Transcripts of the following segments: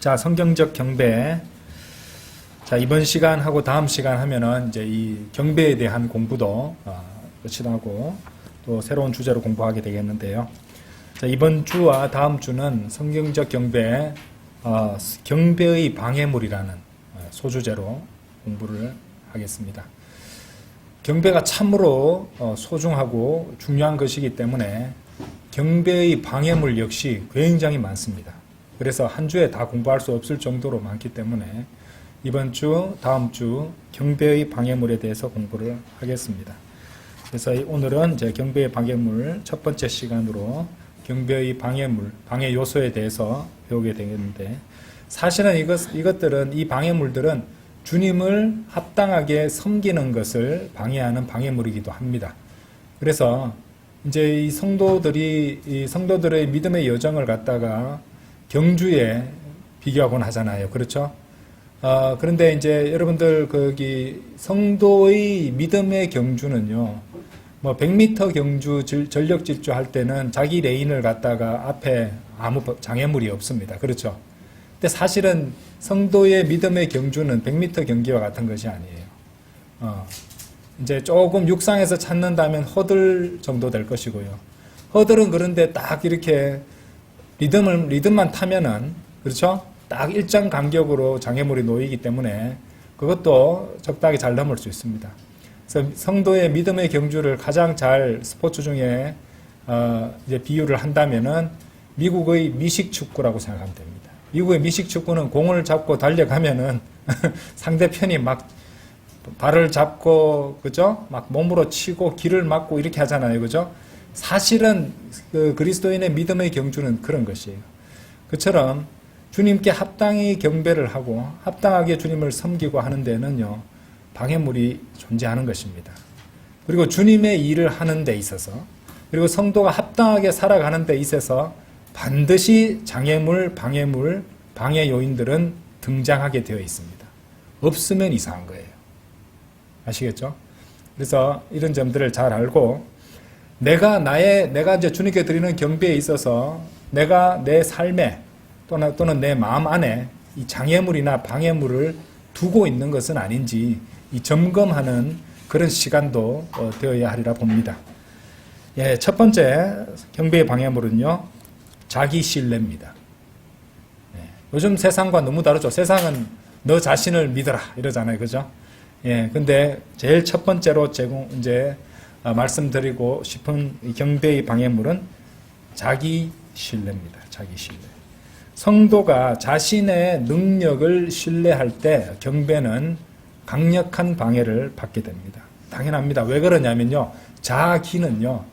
자, 성경적 경배. 자, 이번 시간하고 다음 시간 하면은 이제 이 경배에 대한 공부도 끝이 나고 또 새로운 주제로 공부하게 되겠는데요. 자, 이번 주와 다음 주는 성경적 경배, 경배의 방해물이라는 소주제로 공부를 하겠습니다. 경배가 참으로 소중하고 중요한 것이기 때문에 경배의 방해물 역시 굉장히 많습니다. 그래서 한 주에 다 공부할 수 없을 정도로 많기 때문에 이번 주, 다음 주 경배의 방해물에 대해서 공부를 하겠습니다. 그래서 오늘은 이제 경배의 방해물 첫 번째 시간으로 경배의 방해물, 방해 요소에 대해서 배우게 되겠는데, 사실은 이것들은, 이 방해물들은 주님을 합당하게 섬기는 것을 방해하는 방해물이기도 합니다. 그래서 이제 이 성도들의 믿음의 여정을 갖다가 경주에 비교하곤 하잖아요. 그렇죠? 그런데 이제 여러분들 거기 성도의 믿음의 경주는요, 뭐 100m 경주 전력 질주 할 때는 자기 레인을 갖다가 앞에 아무 장애물이 없습니다. 그렇죠? 근데 사실은 성도의 믿음의 경주는 100m 경기와 같은 것이 아니에요. 이제 조금 육상에서 찾는다면 허들 정도 될 것이고요. 허들은 그런데 딱 이렇게 리듬만 타면은, 그렇죠? 딱 일정 간격으로 장애물이 놓이기 때문에 그것도 적당히 잘 넘을 수 있습니다. 그래서 성도의 믿음의 경주를 가장 잘 스포츠 중에 이제 비유를 한다면은 미국의 미식 축구라고 생각하면 됩니다. 미국의 미식 축구는 공을 잡고 달려가면은 상대편이 막 발을 잡고, 그죠? 막 몸으로 치고 길을 막고 이렇게 하잖아요. 그죠? 사실은 그 그리스도인의 믿음의 경주는 그런 것이에요. 그처럼 주님께 합당히 경배를 하고 합당하게 주님을 섬기고 하는 데는요, 방해물이 존재하는 것입니다. 그리고 주님의 일을 하는 데 있어서, 그리고 성도가 합당하게 살아가는 데 있어서 반드시 장애물, 방해물, 방해 요인들은 등장하게 되어 있습니다. 없으면 이상한 거예요. 아시겠죠? 그래서 이런 점들을 잘 알고, 내가 이제 주님께 드리는 경배에 있어서 내가 내 삶에 또는 내 마음 안에 이 장애물이나 방해물을 두고 있는 것은 아닌지 이 점검하는 그런 시간도 되어야 하리라 봅니다. 예, 첫 번째 경배의 방해물은요, 자기 신뢰입니다. 예, 요즘 세상과 너무 다르죠. 세상은 너 자신을 믿어라 이러잖아요, 그죠? 예, 근데 제일 첫 번째로 말씀드리고 싶은 경배의 방해물은 자기 신뢰입니다. 자기 신뢰. 성도가 자신의 능력을 신뢰할 때 경배는 강력한 방해를 받게 됩니다. 당연합니다. 왜 그러냐면요, 자기는요,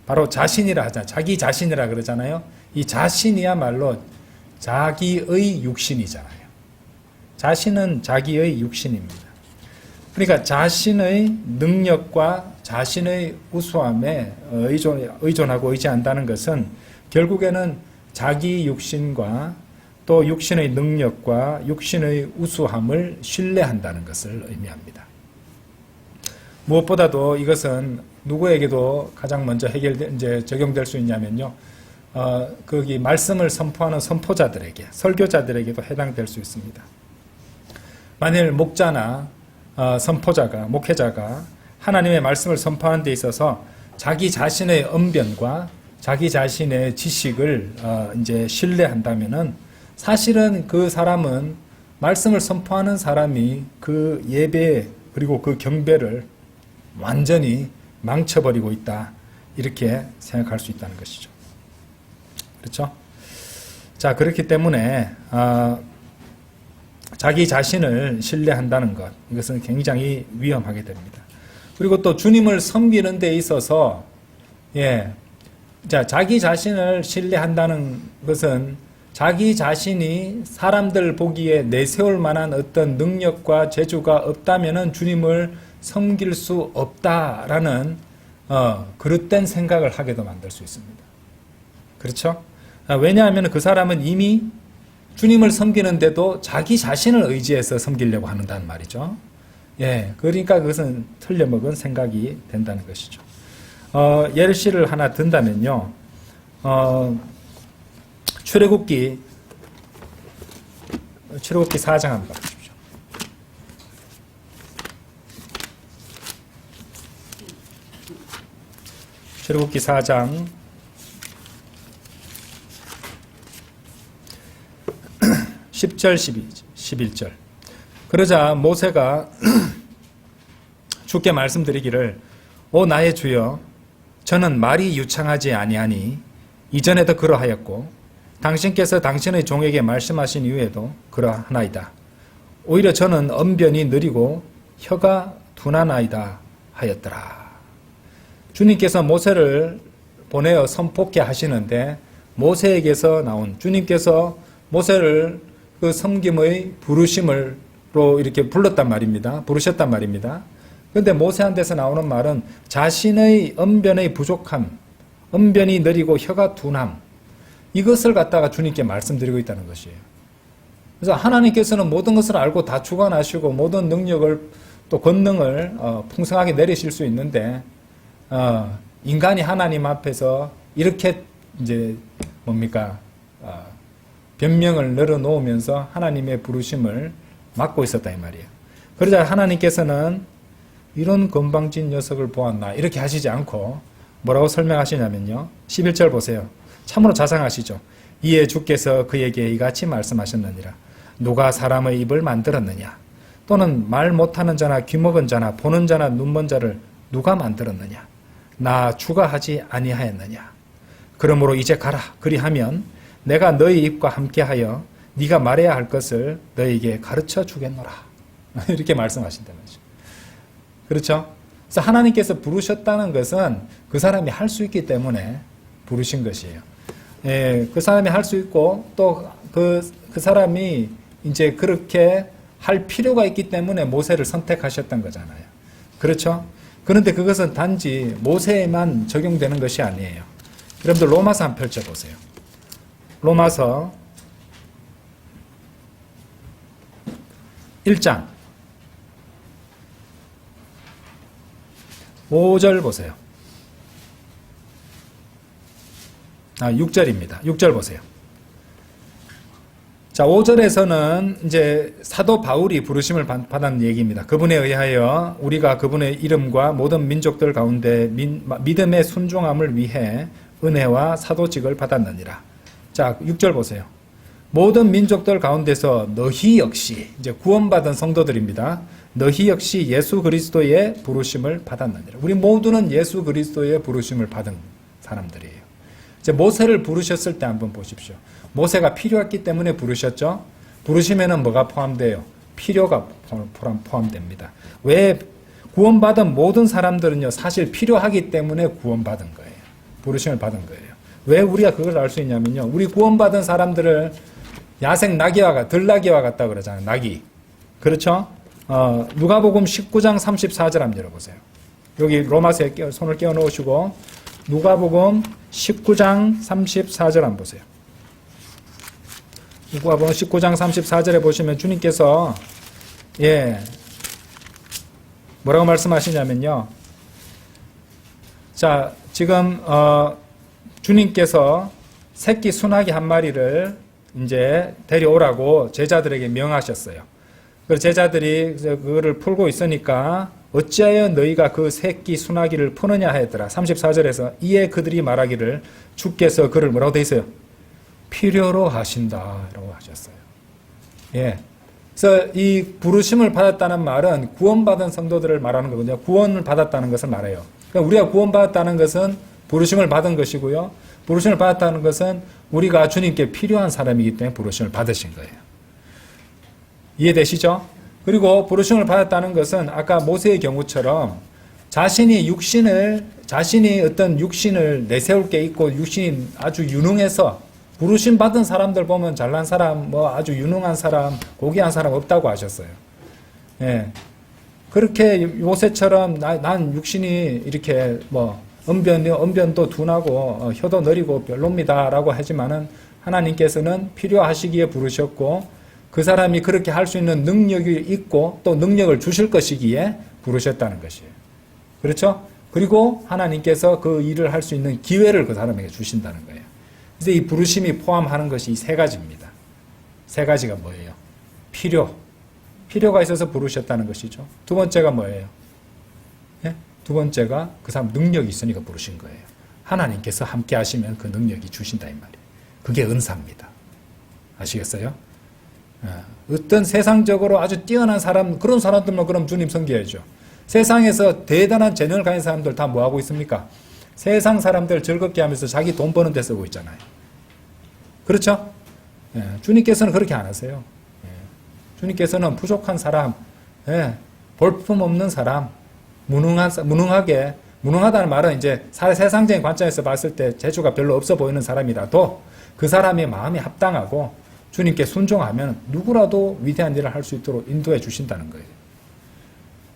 바로 자신이라 하자. 자기 자신이라 그러잖아요. 이 자신이야말로 자기의 육신이잖아요. 자신은 자기의 육신입니다. 그러니까 자신의 능력과 자신의 우수함에 의존하고 의지한다는 것은 결국에는 자기 육신과 또 육신의 능력과 육신의 우수함을 신뢰한다는 것을 의미합니다. 무엇보다도 이것은 누구에게도 가장 먼저 적용될 수 있냐면요, 거기 말씀을 선포하는 선포자들에게, 설교자들에게도 해당될 수 있습니다. 만일 목자나 목회자가 하나님의 말씀을 선포하는 데 있어서 자기 자신의 언변과 자기 자신의 지식을 이제 신뢰한다면은 사실은 그 사람은 말씀을 선포하는 사람이 그 예배 그리고 그 경배를 완전히 망쳐버리고 있다, 이렇게 생각할 수 있다는 것이죠. 그렇죠? 자, 그렇기 때문에 자기 자신을 신뢰한다는 것, 이것은 굉장히 위험하게 됩니다. 그리고 또 주님을 섬기는 데 있어서, 자기 자신을 신뢰한다는 것은 자기 자신이 사람들 보기에 내세울 만한 어떤 능력과 재주가 없다면은 주님을 섬길 수 없다라는 그릇된 생각을 하게도 만들 수 있습니다. 그렇죠? 왜냐하면 그 사람은 이미 주님을 섬기는데도 자기 자신을 의지해서 섬기려고 한다는 말이죠. 예, 그러니까 그것은 틀려먹은 생각이 된다는 것이죠. 예시를 하나 든다면요, 출애굽기 출애굽기 4장 한번 봐주십시오. 출애굽기 4장 10절 11절. 그러자 모세가 주께 말씀드리기를 오 나의 주여 저는 말이 유창하지 아니하니 이전에도 그러하였고 당신께서 당신의 종에게 말씀하신 이후에도 그러하나이다. 오히려 저는 언변이 느리고 혀가 둔하나이다 하였더라. 주님께서 모세를 보내어 선포케 하시는데 모세에게서 나온 주님께서 모세를 그 섬김의 부르심으로 이렇게 불렀단 말입니다. 부르셨단 말입니다. 그런데 모세한테서 나오는 말은 자신의 언변의 부족함, 언변이 느리고 혀가 둔함, 이것을 갖다가 주님께 말씀드리고 있다는 것이에요. 그래서 하나님께서는 모든 것을 알고 다 주관하시고 모든 능력을 또 권능을 풍성하게 내리실 수 있는데 인간이 하나님 앞에서 이렇게 이제 뭡니까 변명을 늘어놓으면서 하나님의 부르심을 막고 있었다 이 말이에요. 그러자 하나님께서는 이런 건방진 녀석을 보았나 이렇게 하시지 않고 뭐라고 설명하시냐면요. 11절 보세요. 참으로 자상하시죠. 이에 주께서 그에게 이같이 말씀하셨느니라. 누가 사람의 입을 만들었느냐? 또는 말 못하는 자나 귀먹은 자나 보는 자나 눈먼 자를 누가 만들었느냐? 나 주가 하지 아니하였느냐? 그러므로 이제 가라. 그리하면 내가 너희 입과 함께하여 네가 말해야 할 것을 너희에게 가르쳐 주겠노라. 이렇게 말씀하신다는 거죠. 그렇죠? 그래서 하나님께서 부르셨다는 것은 그 사람이 할 수 있기 때문에 부르신 것이에요. 예, 그 사람이 할 수 있고 또 그 사람이 이제 그렇게 할 필요가 있기 때문에 모세를 선택하셨던 거잖아요. 그렇죠? 그런데 그것은 단지 모세에만 적용되는 것이 아니에요. 여러분들 로마서 한번 펼쳐보세요. 로마서 1장 5절 보세요. 6절입니다. 6절 보세요. 자, 5절에서는 이제 사도 바울이 부르심을 받았는 얘기입니다. 그분에 의하여 우리가 그분의 이름과 모든 민족들 가운데 믿음의 순종함을 위해 은혜와 사도직을 받았느니라. 자, 6절 보세요. 모든 민족들 가운데서 너희 역시 이제 구원받은 성도들입니다. 너희 역시 예수 그리스도의 부르심을 받았느니라. 우리 모두는 예수 그리스도의 부르심을 받은 사람들이에요. 이제 모세를 부르셨을 때 한번 보십시오. 모세가 필요했기 때문에 부르셨죠. 부르심에는 뭐가 포함돼요? 필요가 포함됩니다. 왜 구원받은 모든 사람들은요 사실 필요하기 때문에 구원받은 거예요. 부르심을 받은 거예요. 왜 우리가 그걸 알 수 있냐면요. 우리 구원받은 사람들을 야생 나귀와 들나귀와 같다 그러잖아요. 나귀. 그렇죠? 누가복음 19장 34절 한번 열어보세요. 여기 로마서에 손을 끼워 놓으시고 누가복음 19장 34절 한번 보세요. 누가복음 19장 34절에 보시면 주님께서 뭐라고 말씀하시냐면요. 자, 지금 주님께서 새끼 순아기 한 마리를 이제 데려오라고 제자들에게 명하셨어요. 그 제자들이 그거를 풀고 있으니까 어찌하여 너희가 그 새끼 순아기를 푸느냐 하였더라. 34절에서 이에 그들이 말하기를 주께서 그를 뭐라고 돼 있어요? 필요로 하신다라고 하셨어요. 예. 그래서 이 부르심을 받았다는 말은 구원받은 성도들을 말하는 거거든요. 구원을 받았다는 것을 말해요. 그러니까 우리가 구원받았다는 것은 부르심을 받은 것이고요. 부르심을 받았다는 것은 우리가 주님께 필요한 사람이기 때문에 부르심을 받으신 거예요. 이해되시죠? 그리고 부르심을 받았다는 것은 아까 모세의 경우처럼 자신이 어떤 육신을 내세울 게 있고 육신이 아주 유능해서 부르심 받은 사람들 보면 잘난 사람, 아주 유능한 사람, 고귀한 사람 없다고 하셨어요. 예. 그렇게 모세처럼 난 육신이 이렇게 언변도 둔하고 혀도 느리고 별로입니다라고 하지만은 하나님께서는 필요하시기에 부르셨고 그 사람이 그렇게 할 수 있는 능력이 있고 또 능력을 주실 것이기에 부르셨다는 것이에요. 그렇죠? 그리고 하나님께서 그 일을 할 수 있는 기회를 그 사람에게 주신다는 거예요. 그래서 이 부르심이 포함하는 것이 이 세 가지입니다. 세 가지가 뭐예요? 필요가 있어서 부르셨다는 것이죠. 두 번째가 뭐예요? 예? 두 번째가 그 사람 능력이 있으니까 부르신 거예요. 하나님께서 함께 하시면 그 능력이 주신다 이 말이에요. 그게 은사입니다. 아시겠어요? 어떤 세상적으로 아주 뛰어난 사람, 그런 사람들만 그럼 주님 섬겨야죠. 세상에서 대단한 재능을 가진 사람들 다 뭐하고 있습니까? 세상 사람들 즐겁게 하면서 자기 돈 버는 데 쓰고 있잖아요. 그렇죠? 주님께서는 그렇게 안 하세요. 주님께서는 부족한 사람, 볼품없는 사람, 무능하다는 말은 이제 세상적인 관점에서 봤을 때 재주가 별로 없어 보이는 사람이라도 그 사람의 마음이 합당하고 주님께 순종하면 누구라도 위대한 일을 할 수 있도록 인도해 주신다는 거예요.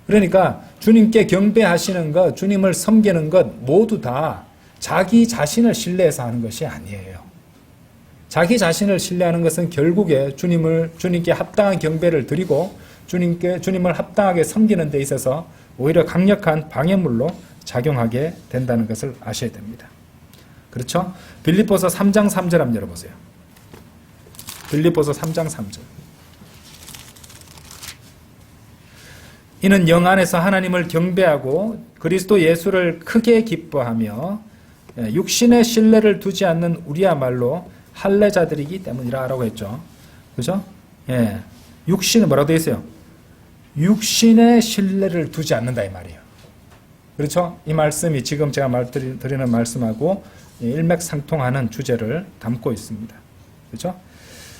그러니까 주님께 경배하시는 것, 주님을 섬기는 것 모두 다 자기 자신을 신뢰해서 하는 것이 아니에요. 자기 자신을 신뢰하는 것은 결국에 주님께 합당한 경배를 드리고 주님을 합당하게 섬기는 데 있어서 오히려 강력한 방해물로 작용하게 된다는 것을 아셔야 됩니다. 그렇죠? 빌립보서 3장 3절 한번 열어보세요. 빌립보서 3장 3절. 이는 영 안에서 하나님을 경배하고 그리스도 예수를 크게 기뻐하며 육신의 신뢰를 두지 않는 우리야말로 할례자들이기 때문이라 라고 했죠. 그죠? 육신은 뭐라고 되어 있어요? 육신의 신뢰를 두지 않는다 이 말이에요. 그렇죠? 이 말씀이 지금 제가 드리는 말씀하고 일맥상통하는 주제를 담고 있습니다. 그렇죠?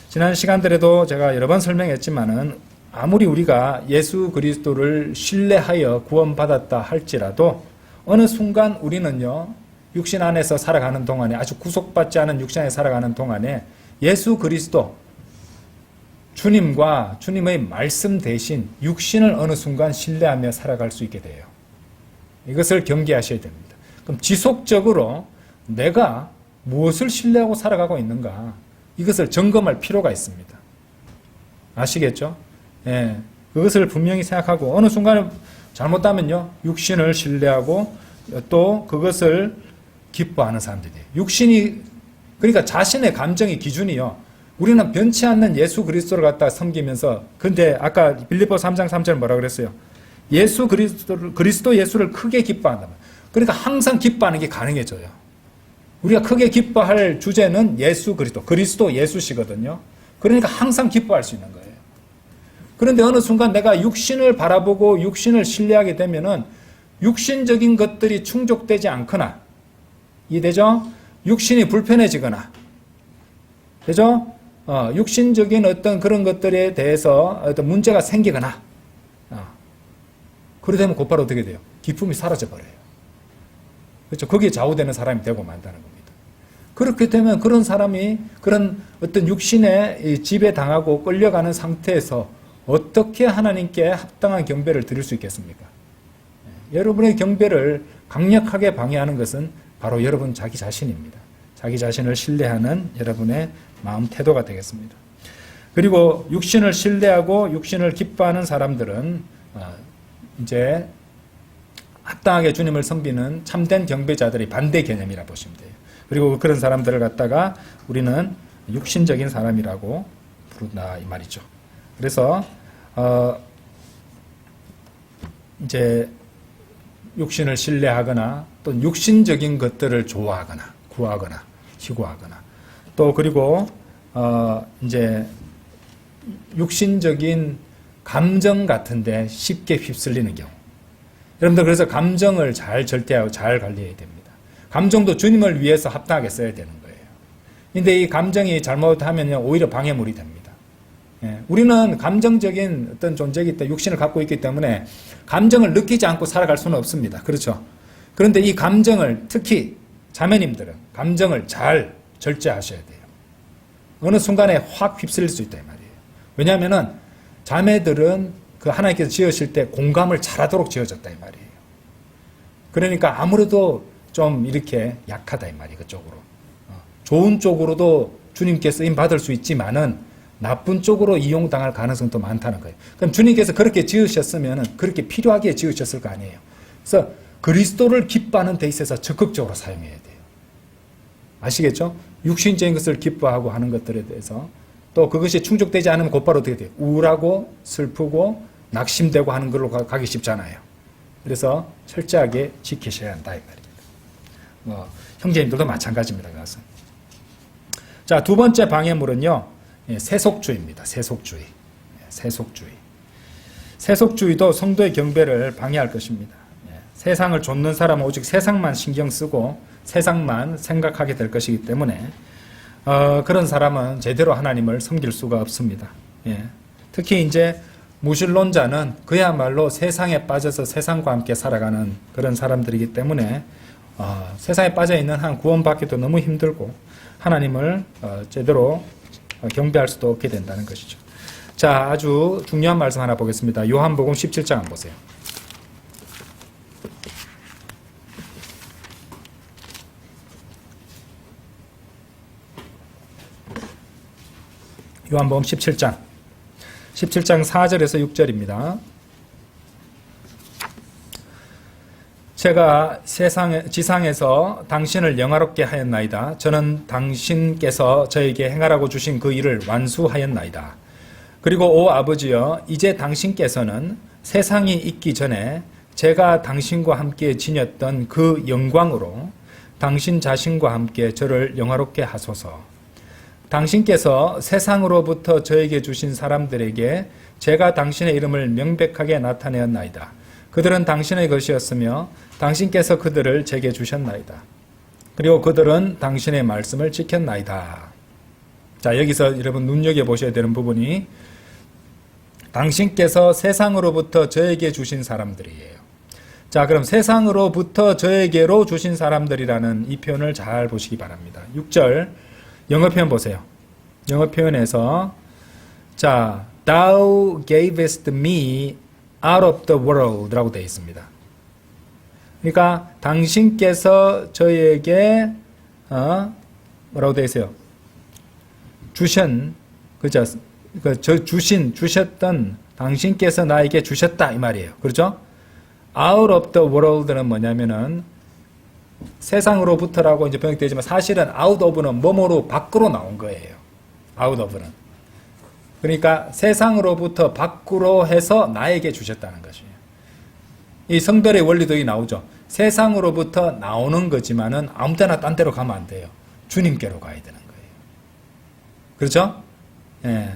지난 시간들에도 제가 여러 번 설명했지만은 아무리 우리가 예수 그리스도를 신뢰하여 구원받았다 할지라도 어느 순간 우리는요, 육신 안에서 살아가는 동안에, 아주 구속받지 않은 육신 안에 살아가는 동안에 예수 그리스도 주님과 주님의 말씀 대신 육신을 어느 순간 신뢰하며 살아갈 수 있게 돼요. 이것을 경계하셔야 됩니다. 그럼 지속적으로 내가 무엇을 신뢰하고 살아가고 있는가, 이것을 점검할 필요가 있습니다. 아시겠죠? 그것을 분명히 생각하고 어느 순간에 잘못하면요, 육신을 신뢰하고 또 그것을 기뻐하는 사람들이 돼요. 육신이, 그러니까 자신의 감정의 기준이요, 우리는 변치 않는 예수 그리스도를 갖다 섬기면서, 근데 아까 빌립보 3장 3절 뭐라 그랬어요? 그리스도 예수를 크게 기뻐한다. 그러니까 항상 기뻐하는 게 가능해져요. 우리가 크게 기뻐할 주제는 예수 그리스도 예수시거든요. 그러니까 항상 기뻐할 수 있는 거예요. 그런데 어느 순간 내가 육신을 바라보고 육신을 신뢰하게 되면은 육신적인 것들이 충족되지 않거나, 이해되죠? 육신이 불편해지거나, 되죠? 육신적인 어떤 그런 것들에 대해서 어떤 문제가 생기거나, 그러게 되면 곧바로 어떻게 돼요? 기쁨이 사라져버려요. 그렇죠? 거기에 좌우되는 사람이 되고 만다는 겁니다. 그렇게 되면 그런 사람이 그런 어떤 육신에 지배당하고 끌려가는 상태에서 어떻게 하나님께 합당한 경배를 드릴 수 있겠습니까? 여러분의 경배를 강력하게 방해하는 것은 바로 여러분 자기 자신입니다. 자기 자신을 신뢰하는 여러분의 마음 태도가 되겠습니다. 그리고 육신을 신뢰하고 육신을 기뻐하는 사람들은 이제 합당하게 주님을 섬기는 참된 경배자들의 반대 개념이라 보시면 돼요. 그리고 그런 사람들을 갖다가 우리는 육신적인 사람이라고 부른다 이 말이죠. 그래서 이제 육신을 신뢰하거나 또 육신적인 것들을 좋아하거나 구하거나 희구하거나 또 그리고 이제 육신적인 감정 같은데 쉽게 휩쓸리는 경우. 여러분들 그래서 감정을 잘 절대하고 잘 관리해야 됩니다. 감정도 주님을 위해서 합당하게 써야 되는 거예요. 근데 이 감정이 잘못하면 오히려 방해물이 됩니다. 우리는 감정적인 어떤 존재이기 때문에 육신을 갖고 있기 때문에 감정을 느끼지 않고 살아갈 수는 없습니다. 그렇죠? 그런데 이 감정을 특히 자매님들은 감정을 잘 절제하셔야 돼요. 어느 순간에 확 휩쓸릴 수 있다 이 말이에요. 왜냐하면은 자매들은 그 하나님께서 지으실 때 공감을 잘하도록 지어졌다 이 말이에요. 그러니까 아무래도 좀 이렇게 약하다 이 말이에요. 그쪽으로. 좋은 쪽으로도 주님께 쓰임 받을 수 있지만은 나쁜 쪽으로 이용당할 가능성도 많다는 거예요. 그럼 주님께서 그렇게 지으셨으면 그렇게 필요하게 지으셨을 거 아니에요. 그래서 그리스도를 기뻐하는 데 있어서 적극적으로 사용해야 돼요. 아시겠죠? 육신적인 것을 기뻐하고 하는 것들에 대해서 또 그것이 충족되지 않으면 곧바로 어떻게 돼요? 우울하고 슬프고 낙심되고 하는 걸로 가기 쉽잖아요. 그래서 철저하게 지키셔야 한다 이 말입니다. 형제님들도 마찬가지입니다. 그것은. 자, 두 번째 방해물은요, 세속주의입니다. 세속주의. 세속주의. 세속주의도 성도의 경배를 방해할 것입니다. 세상을 좇는 사람은 오직 세상만 신경 쓰고 세상만 생각하게 될 것이기 때문에 그런 사람은 제대로 하나님을 섬길 수가 없습니다. 특히 이제 무신론자는 그야말로 세상에 빠져서 세상과 함께 살아가는 그런 사람들이기 때문에 세상에 빠져있는 한 구원받기도 너무 힘들고 하나님을 제대로 경배할 수도 없게 된다는 것이죠. 자, 아주 중요한 말씀 하나 보겠습니다. 요한복음 17장 한번 보세요. 요한복음 17장 4절에서 6절입니다. 제가 지상에서 당신을 영화롭게 하였나이다. 저는 당신께서 저에게 행하라고 주신 그 일을 완수하였나이다. 그리고 오 아버지여, 이제 당신께서는 세상이 있기 전에 제가 당신과 함께 지녔던 그 영광으로 당신 자신과 함께 저를 영화롭게 하소서. 당신께서 세상으로부터 저에게 주신 사람들에게 제가 당신의 이름을 명백하게 나타내었나이다. 그들은 당신의 것이었으며 당신께서 그들을 제게 주셨나이다. 그리고 그들은 당신의 말씀을 지켰나이다. 자, 여기서 여러분 눈여겨보셔야 되는 부분이 당신께서 세상으로부터 저에게 주신 사람들이에요. 자, 그럼 세상으로부터 저에게로 주신 사람들이라는 이 표현을 잘 보시기 바랍니다. 6절 영어 표현 보세요. 영어 표현에서 자, Thou gavest me out of the world 라고 되어 있습니다. 그러니까 당신께서 저에게 뭐라고 되어 있어요? 주셨던 당신께서 나에게 주셨다 이 말이에요. 그렇죠? Out of the world는 뭐냐면은 세상으로부터라고 이제 번역되지만 사실은 out of는 뭐뭐로 밖으로 나온 거예요. out of는. 그러니까 세상으로부터 밖으로 해서 나에게 주셨다는 것이에요. 이 성별의 원리도 이 나오죠. 세상으로부터 나오는 거지만은 아무 때나 딴 데로 가면 안 돼요. 주님께로 가야 되는 거예요. 그렇죠? 예.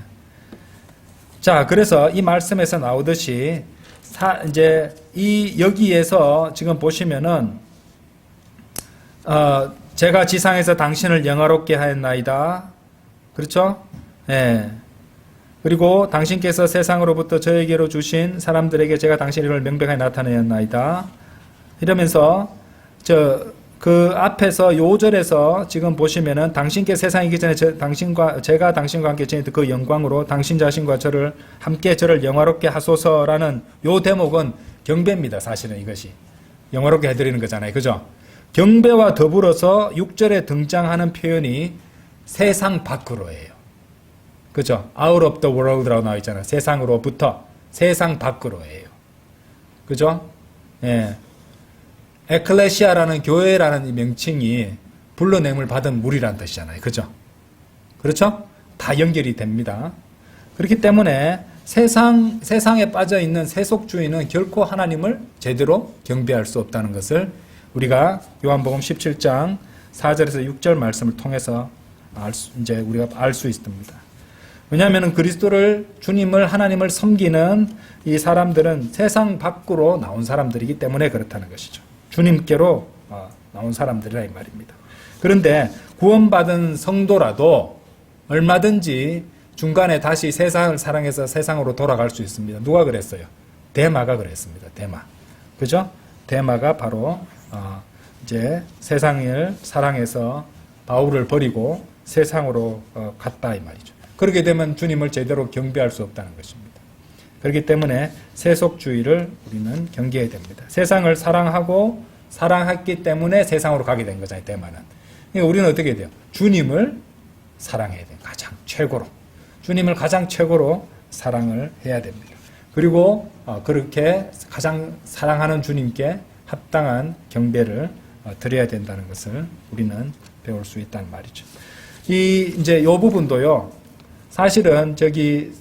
자, 그래서 이 말씀에서 나오듯이 이제 여기에서 지금 보시면은 제가 지상에서 당신을 영화롭게 하였나이다. 그렇죠? 예. 그리고 당신께서 세상으로부터 저에게로 주신 사람들에게 제가 당신의 이름을 명백하게 나타내었나이다. 이러면서 그 앞에서 요절에서 지금 보시면은 당신께 세상이 있기 전에 제가 당신과 함께 지냈던 그 영광으로 당신 자신과 함께 저를 영화롭게 하소서라는 요 대목은 경배입니다. 사실은 이것이. 영화롭게 해드리는 거잖아요. 그죠? 경배와 더불어서 6절에 등장하는 표현이 세상 밖으로예요. 그죠? Out of the world라고 나와 있잖아요. 세상으로부터 세상 밖으로예요. 그죠? 예. 에클레시아라는 교회라는 이 명칭이 불러냄을 받은 무리라는 뜻이잖아요. 그죠? 그렇죠? 다 연결이 됩니다. 그렇기 때문에 세상에 빠져 있는 세속주의는 결코 하나님을 제대로 경배할 수 없다는 것을 우리가 요한복음 17장 4절에서 6절 말씀을 통해서 이제 우리가 알 수 있습니다. 왜냐하면 주님을 하나님을 섬기는 이 사람들은 세상 밖으로 나온 사람들이기 때문에 그렇다는 것이죠. 주님께로 나온 사람들이라 이 말입니다. 그런데 구원받은 성도라도 얼마든지 중간에 다시 세상을 사랑해서 세상으로 돌아갈 수 있습니다. 누가 그랬어요? 데마가 그랬습니다. 데마. 그죠? 데마가 바로 이제 세상을 사랑해서 바울을 버리고 세상으로 갔다 이 말이죠. 그렇게 되면 주님을 제대로 경배할 수 없다는 것입니다. 그렇기 때문에 세속주의를 우리는 경계해야 됩니다. 세상을 사랑했기 때문에 세상으로 가게 된 거잖아요. 대만은. 그러니까 우리는 어떻게 해야 돼요? 주님을 사랑해야 돼요. 가장 최고로. 주님을 가장 최고로 사랑을 해야 됩니다. 그리고 그렇게 가장 사랑하는 주님께 합당한 경배를 드려야 된다는 것을 우리는 배울 수 있다는 말이죠. 이제 이 부분도요. 사실은 저기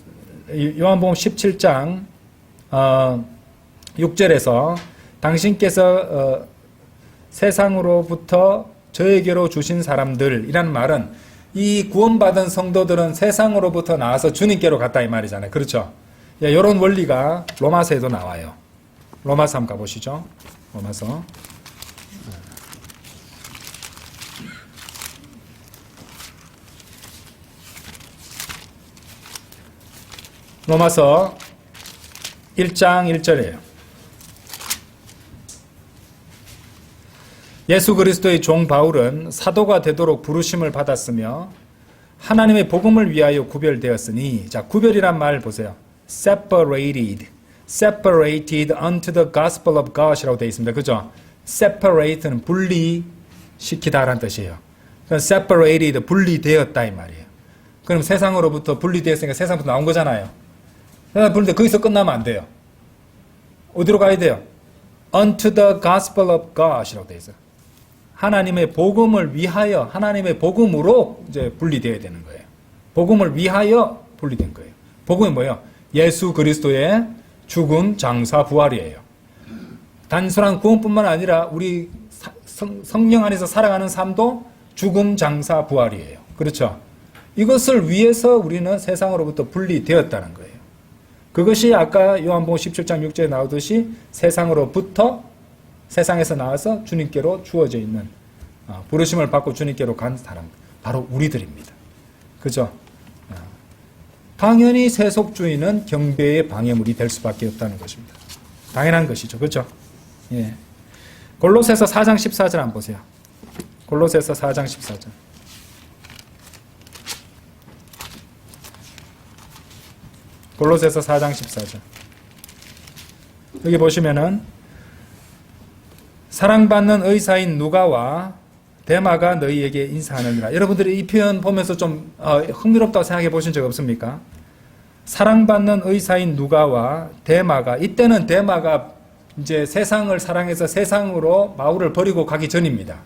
요한복음 17장 6절에서 당신께서 세상으로부터 저에게로 주신 사람들이라는 말은 이 구원받은 성도들은 세상으로부터 나와서 주님께로 갔다 이 말이잖아요. 그렇죠? 이런 원리가 로마서에도 나와요. 로마서 한번 가보시죠. 로마서. 로마서 1장 1절이에요. 예수 그리스도의 종 바울은 사도가 되도록 부르심을 받았으며 하나님의 복음을 위하여 구별되었으니, 자, 구별이란 말 보세요. separated unto the gospel of God이라고 되어 있습니다. 그죠? separate는 분리시키다라는 뜻이에요. separated, 분리되었다 이 말이에요. 그럼 세상으로부터 분리되었으니까 세상부터 나온 거잖아요. 그런데 거기서 끝나면 안 돼요. 어디로 가야 돼요? unto the gospel of God이라고 되어 있어요. 하나님의 복음을 위하여, 하나님의 복음으로 이제 분리되어야 되는 거예요. 복음을 위하여 분리된 거예요. 복음이 뭐예요? 예수 그리스도의 죽음, 장사, 부활이에요. 단순한 구원뿐만 아니라 우리 성령 안에서 살아가는 삶도 죽음, 장사, 부활이에요. 그렇죠? 이것을 위해서 우리는 세상으로부터 분리되었다는 거예요. 그것이 아까 요한복음 17장 6절에 나오듯이 세상으로부터, 세상에서 나와서 주님께로 주어져 있는, 부르심을 받고 주님께로 간 사람, 바로 우리들입니다. 그죠? 당연히 세속주의는 경배의 방해물이 될 수밖에 없다는 것입니다. 당연한 것이죠. 그죠? 예. 골로새서 4장 14절 한번 보세요. 골로새서 4장 14절. 골로새서 4장 14절. 여기 보시면은 사랑받는 의사인 누가와 데마가 너희에게 인사하느니라. 여러분들이 이 표현 보면서 좀 흥미롭다고 생각해 보신 적 없습니까? 사랑받는 의사인 누가와 데마가, 이때는 데마가 이제 세상을 사랑해서 세상으로 바울을 버리고 가기 전입니다.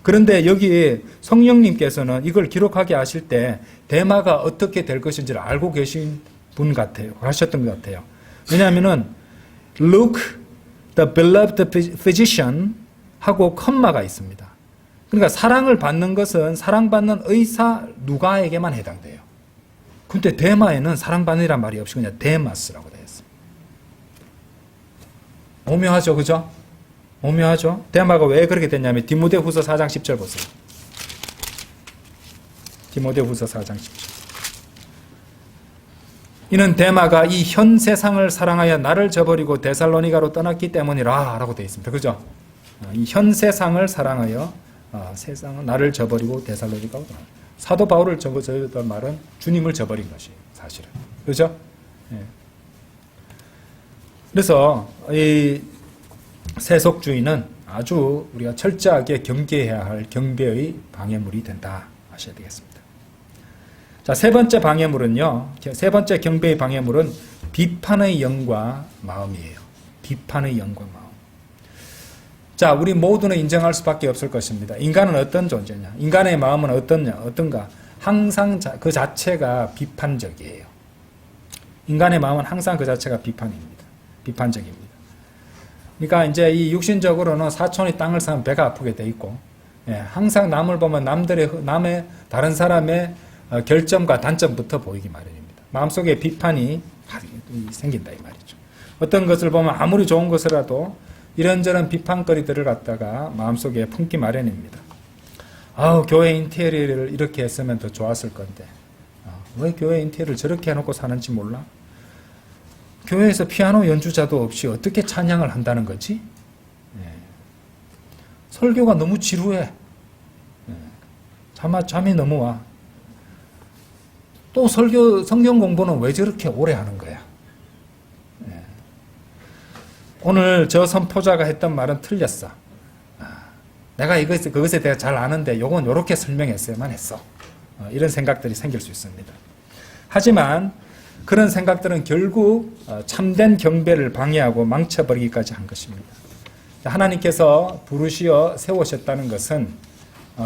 그런데 여기 성령님께서는 이걸 기록하게 하실 때 데마가 어떻게 될 것인지를 알고 계신 분 같아요. 하셨던 것 같아요. 왜냐하면은 Luke, the beloved physician 하고 컴마가 있습니다. 그러니까 사랑을 받는 것은 사랑받는 의사 누가에게만 해당돼요. 근데 데마에는 사랑받는이란 말이 없이 그냥 데마스라고 되어 있어요. 오묘하죠, 그죠? 오묘하죠? 데마가 왜 그렇게 됐냐면 디모데후서 4장 10절 보세요. 디모데후서 4장 10절. 이는 데마가 이 현 세상을 사랑하여 나를 저버리고 데살로니가로 떠났기 때문이라 라고 되어 있습니다. 그죠? 이 현 세상을 사랑하여 세상은 나를 저버리고 데살로니가로 떠났다. 사도 바울을 저버렸던 말은 주님을 저버린 것이에요. 사실은. 그죠? 예. 그래서 이 세속주의는 아주 우리가 철저하게 경계해야 할 경배의 방해물이 된다 하셔야 되겠습니다. 자, 세 번째 방해물은요. 세 번째 경배의 방해물은 비판의 영과 마음이에요. 비판의 영과 마음. 자, 우리 모두는 인정할 수밖에 없을 것입니다. 인간은 어떤 존재냐? 인간의 마음은 어떤가? 항상 그 자체가 비판적이에요. 인간의 마음은 항상 그 자체가 비판입니다. 비판적입니다. 그러니까 이제 이 육신적으로는 사촌이 땅을 사면 배가 아프게 돼 있고, 항상 남을 보면 남의 다른 사람의 결점과 단점부터 보이기 마련입니다. 마음속에 비판이 생긴다 이 말이죠. 어떤 것을 보면 아무리 좋은 것이라도 이런저런 비판거리들을 갖다가 마음속에 품기 마련입니다. 교회 인테리어를 이렇게 했으면 더 좋았을 건데 왜 교회 인테리어를 저렇게 해놓고 사는지 몰라? 교회에서 피아노 연주자도 없이 어떻게 찬양을 한다는 거지? 설교가 너무 지루해. 잠이 너무 와. 또 성경 공부는 왜 저렇게 오래 하는 거야? 오늘 저 선포자가 했던 말은 틀렸어. 내가 그것에 대해 잘 아는데 요건 요렇게 설명했어야만 했어. 이런 생각들이 생길 수 있습니다. 하지만 그런 생각들은 결국 참된 경배를 방해하고 망쳐버리기까지 한 것입니다. 하나님께서 부르시어 세우셨다는 것은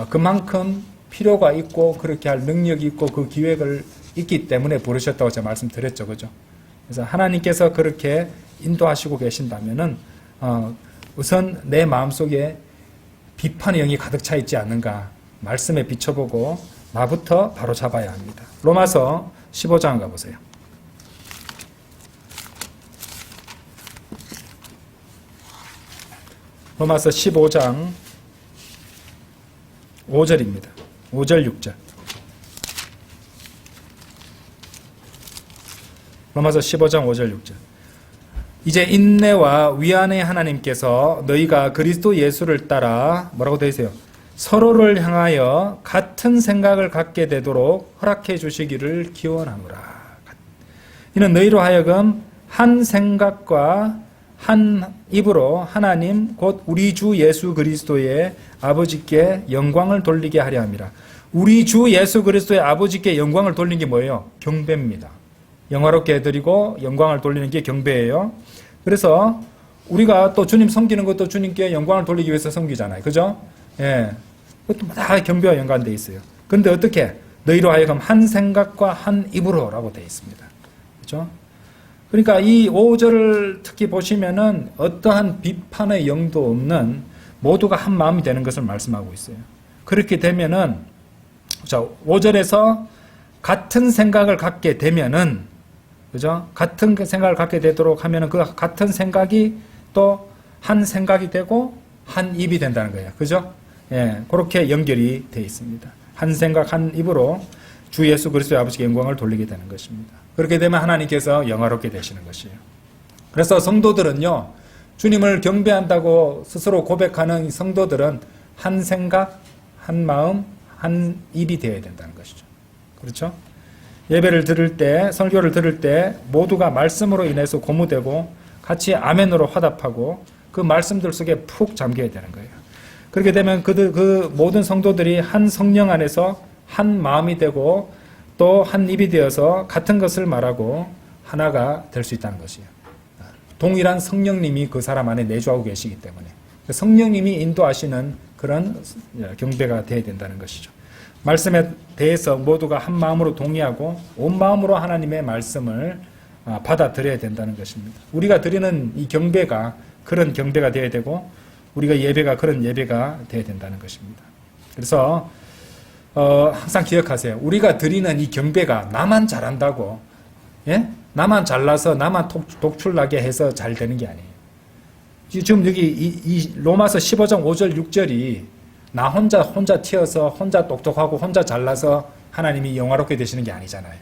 그만큼 필요가 있고 그렇게 할 능력이 있고 그 기획을 있기 때문에 부르셨다고 제가 말씀드렸죠. 그죠? 그래서 하나님께서 그렇게 인도하시고 계신다면은, 우선 내 마음속에 비판의 영이 가득 차 있지 않는가 말씀에 비춰보고 나부터 바로 잡아야 합니다. 로마서 15장 가보세요. 로마서 15장 5절입니다. 5절 6절. 로마서 15장 5절 6절. 이제 인내와 위안의 하나님께서 너희가 그리스도 예수를 따라 뭐라고 되어 있어요? 서로를 향하여 같은 생각을 갖게 되도록 허락해 주시기를 기원하노라. 이는 너희로 하여금 한 생각과 한 입으로 하나님 곧 우리 주 예수 그리스도의 아버지께 영광을 돌리게 하려 함이라. 우리 주 예수 그리스도의 아버지께 영광을 돌리는 게 뭐예요? 경배입니다. 영화롭게 해드리고 영광을 돌리는 게 경배예요. 그래서 우리가 또 주님 섬기는 것도 주님께 영광을 돌리기 위해서 섬기잖아요. 그죠? 예. 그것도 다 경배와 연관되어 있어요. 그런데 어떻게? 너희로 하여금 한 생각과 한 입으로 라고 되어 있습니다. 그죠? 그러니까 이 5절을 특히 보시면은 어떠한 비판의 영도 없는 모두가 한 마음이 되는 것을 말씀하고 있어요. 그렇게 되면은, 자, 5절에서 같은 생각을 갖게 되면은, 그죠? 같은 생각을 갖게 되도록 하면은 그 같은 생각이 또 한 생각이 되고 한 입이 된다는 거예요. 그죠? 예, 그렇게 연결이 되어 있습니다. 한 생각, 한 입으로 주 예수 그리스도의 아버지께 영광을 돌리게 되는 것입니다. 그렇게 되면 하나님께서 영화롭게 되시는 것이에요. 그래서 성도들은요, 주님을 경배한다고 스스로 고백하는 성도들은 한 생각, 한 마음, 한 입이 되어야 된다는 것이죠. 그렇죠? 예배를 들을 때, 설교를 들을 때 모두가 말씀으로 인해서 고무되고 같이 아멘으로 화답하고 그 말씀들 속에 푹 잠겨야 되는 거예요. 그렇게 되면 그 모든 성도들이 한 성령 안에서 한 마음이 되고 또 한 입이 되어서 같은 것을 말하고 하나가 될 수 있다는 것이에요. 동일한 성령님이 그 사람 안에 내주하고 계시기 때문에 성령님이 인도하시는 그런 경배가 되어야 된다는 것이죠. 말씀에 대해서 모두가 한 마음으로 동의하고 온 마음으로 하나님의 말씀을 받아들여야 된다는 것입니다. 우리가 드리는 이 경배가 그런 경배가 되어야 되고 우리가 예배가 그런 예배가 되어야 된다는 것입니다. 그래서 항상 기억하세요. 우리가 드리는 이 경배가 나만 잘한다고, 예? 나만 잘나서 나만 독출나게 해서 잘 되는 게 아니에요. 지금 여기 이 로마서 15장 5절 6절이 나 혼자 튀어서 혼자 똑똑하고 혼자 잘나서 하나님이 영화롭게 되시는 게 아니잖아요.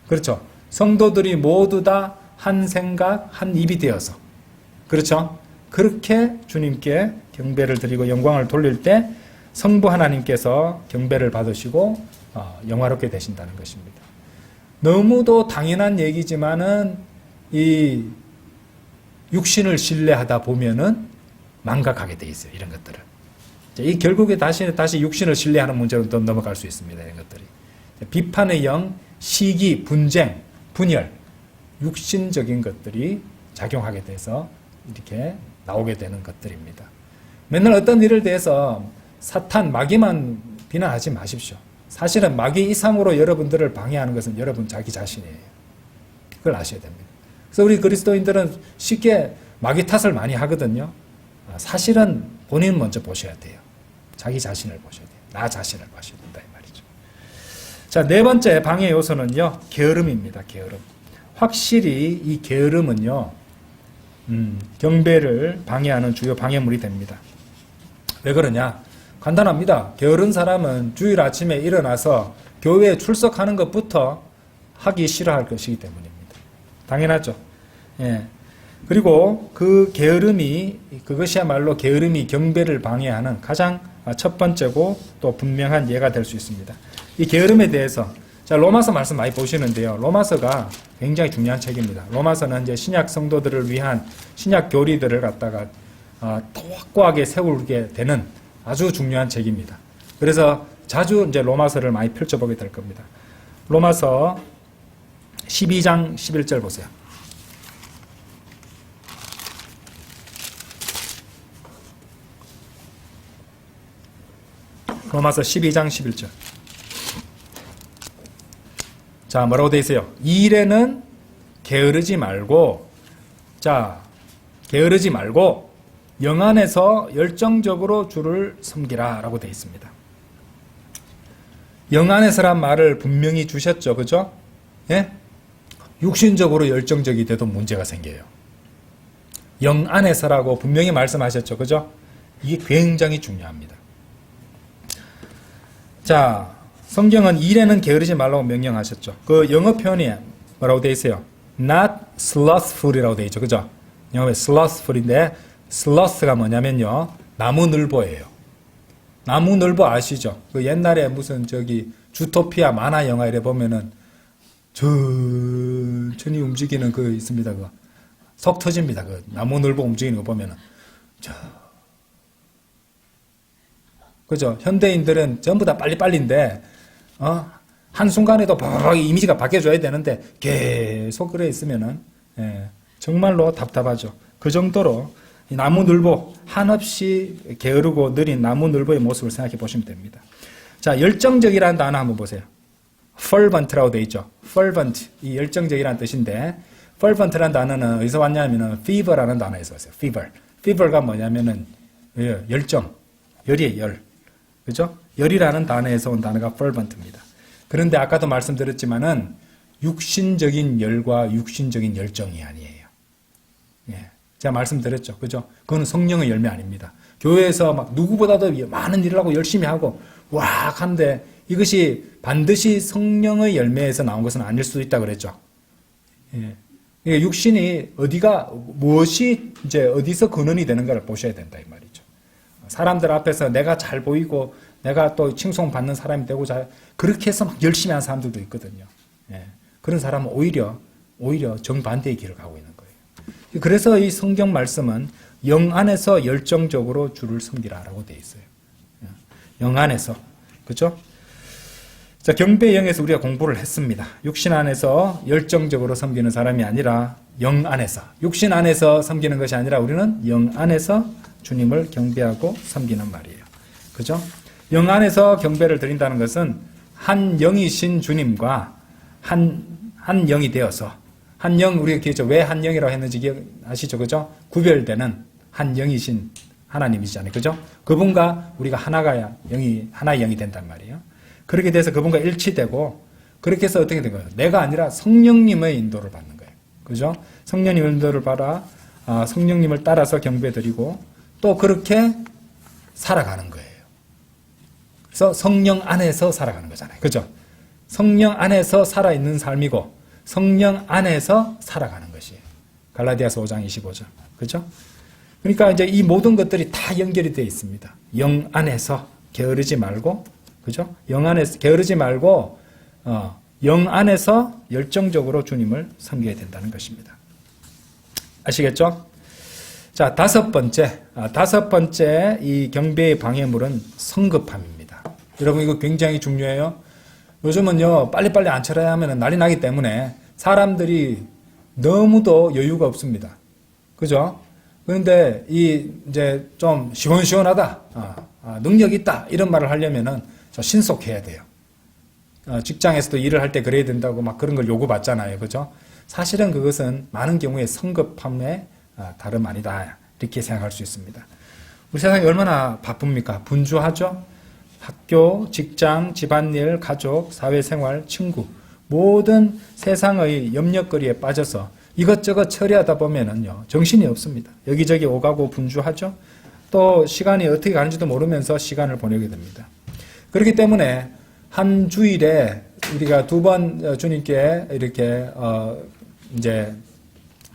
그렇죠? 성도들이 모두 다 한 생각, 한 입이 되어서, 그렇죠? 그렇게 주님께 경배를 드리고 영광을 돌릴 때 성부 하나님께서 경배를 받으시고 영화롭게 되신다는 것입니다. 너무도 당연한 얘기지만은 이 육신을 신뢰하다 보면은 망각하게 돼 있어요. 이런 것들을. 이 결국에 다시 육신을 신뢰하는 문제로 또 넘어갈 수 있습니다. 이런 것들이. 비판의 영, 시기, 분쟁, 분열, 육신적인 것들이 작용하게 돼서 이렇게 나오게 되는 것들입니다. 맨날 어떤 일을 대해서 사탄, 마귀만 비난하지 마십시오. 사실은 마귀 이상으로 여러분들을 방해하는 것은 여러분 자기 자신이에요. 그걸 아셔야 됩니다. 그래서 우리 그리스도인들은 쉽게 마귀 탓을 많이 하거든요. 사실은 본인 먼저 보셔야 돼요. 자기 자신을 보셔야 돼요. 나 자신을 보셔야 된다 이 말이죠. 자, 네 번째 방해 요소는요, 게으름입니다. 게으름. 확실히 이 게으름은요, 경배를 방해하는 주요 방해물이 됩니다. 왜 그러냐? 간단합니다. 게으른 사람은 주일 아침에 일어나서 교회에 출석하는 것부터 하기 싫어할 것이기 때문입니다. 당연하죠. 예. 그리고 그 게으름이, 그것이야말로 게으름이 경배를 방해하는 가장 첫 번째고 또 분명한 예가 될 수 있습니다. 이 게으름에 대해서, 자, 로마서 말씀 많이 보시는데요. 로마서가 굉장히 중요한 책입니다. 로마서는 이제 신약 성도들을 위한 신약 교리들을 갖다가 확고하게 세우게 되는 아주 중요한 책입니다. 그래서 자주 이제 로마서를 많이 펼쳐보게 될 겁니다. 로마서 12장 11절 보세요. 로마서 12장 11절. 자, 뭐라고 돼 있어요? 이 일에는 게으르지 말고, 자, 게으르지 말고 영 안에서 열정적으로 주를 섬기라 라고 돼 있습니다. 영 안에서란 말을 분명히 주셨죠. 그죠? 예? 육신적으로 열정적이 돼도 문제가 생겨요. 영 안에서라고 분명히 말씀하셨죠. 그죠? 이게 굉장히 중요합니다. 자, 성경은 일에는 게으르지 말라고 명령하셨죠. 그 영어 표현이 뭐라고 되어 있어요? Not slothful이라고 되어 있죠. 그죠? 영어에 slothful인데 sloth가 뭐냐면요. 나무늘보예요. 나무늘보 아시죠? 그 옛날에 무슨 저기 주토피아 만화 영화 이래 보면은 천천히 움직이는 그 있습니다. 그거. 속 터집니다. 그 나무늘보 움직이는 거 보면은. 그죠? 현대인들은 전부 다 빨리빨리인데, 한순간에도 바로 이미지가 바뀌어줘야 되는데, 계속 그래 있으면은, 정말로 답답하죠. 그 정도로 나무늘보, 한없이 게으르고 느린 나무늘보의 모습을 생각해 보시면 됩니다. 자, 열정적이라는 단어 한번 보세요. fervent라고 되어 있죠. fervent, 이 열정적이라는 뜻인데, fervent라는 단어는 어디서 왔냐면은 fever라는 단어에서 왔어요. fever가 뭐냐면은 열정, 열이에요, 열. 그죠? 열이라는 단어에서 온 단어가 fervent입니다. 그런데 아까도 말씀드렸지만은 육신적인 열과 육신적인 열정이 아니에요. 예. 제가 말씀드렸죠. 그죠? 그건 성령의 열매 아닙니다. 교회에서 막 누구보다도 많은 일을 하고 열심히 하고 와 한데 이것이 반드시 성령의 열매에서 나온 것은 아닐 수도 있다 그랬죠. 예. 육신이 무엇이 이제 어디서 근원이 되는가를 보셔야 된다 이 말이죠. 사람들 앞에서 내가 잘 보이고 내가 또 칭송받는 사람이 되고 그렇게 해서 막 열심히 하는 사람들도 있거든요. 예. 그런 사람은 오히려 정반대의 길을 가고 있는 거예요. 그래서 이 성경 말씀은 영 안에서 열정적으로 주를 섬기라라고 되어 있어요. 영 안에서. 그죠? 자, 경배 영에서 우리가 공부를 했습니다. 육신 안에서 열정적으로 섬기는 사람이 아니라 영 안에서, 육신 안에서 섬기는 것이 아니라 우리는 영 안에서 주님을 경배하고 섬기는 말이에요. 그죠? 영 안에서 경배를 드린다는 것은 한 영이신 주님과 한 영이 되어서 한 영, 우리가 기억죠. 왜 한 영이라고 했는지 아시죠? 그죠? 구별되는 한 영이신 하나님이시잖아요. 그죠? 그분과 우리가 하나의 영이 된단 말이에요. 그렇게 돼서 그분과 일치되고, 그렇게 해서 어떻게 된 거예요? 내가 아니라 성령님의 인도를 받는 거예요. 그죠? 성령님의 인도를 받아, 성령님을 따라서 경배드리고, 또 그렇게 살아가는 거예요. 그래서 성령 안에서 살아가는 거잖아요. 그죠? 성령 안에서 살아있는 삶이고, 성령 안에서 살아가는 것이에요. 갈라디아서 5장 25절. 그죠? 그러니까 이제 이 모든 것들이 다 연결이 되어 있습니다. 영 안에서 게으르지 말고, 그죠? 영 안에서 게으르지 말고, 영 안에서 열정적으로 주님을 섬겨야 된다는 것입니다. 아시겠죠? 자, 다섯 번째 이 경배의 방해물은 성급함입니다. 여러분 이거 굉장히 중요해요. 요즘은요, 빨리빨리 안 차려야 하면 난리 나기 때문에 사람들이 너무도 여유가 없습니다. 그죠? 그런데 이제 좀 시원시원하다, 능력 있다 이런 말을 하려면은 신속해야 돼요. 직장에서도 일을 할 때 그래야 된다고 막 그런 걸 요구받잖아요. 그죠? 사실은 그것은 많은 경우에 성급함의 다름 아니다. 이렇게 생각할 수 있습니다. 우리 세상이 얼마나 바쁩니까? 분주하죠? 학교, 직장, 집안일, 가족, 사회생활, 친구 모든 세상의 염려거리에 빠져서 이것저것 처리하다 보면은요 정신이 없습니다. 여기저기 오가고 분주하죠. 또 시간이 어떻게 가는지도 모르면서 시간을 보내게 됩니다. 그렇기 때문에 한 주일에 우리가 2번 주님께 이렇게 이제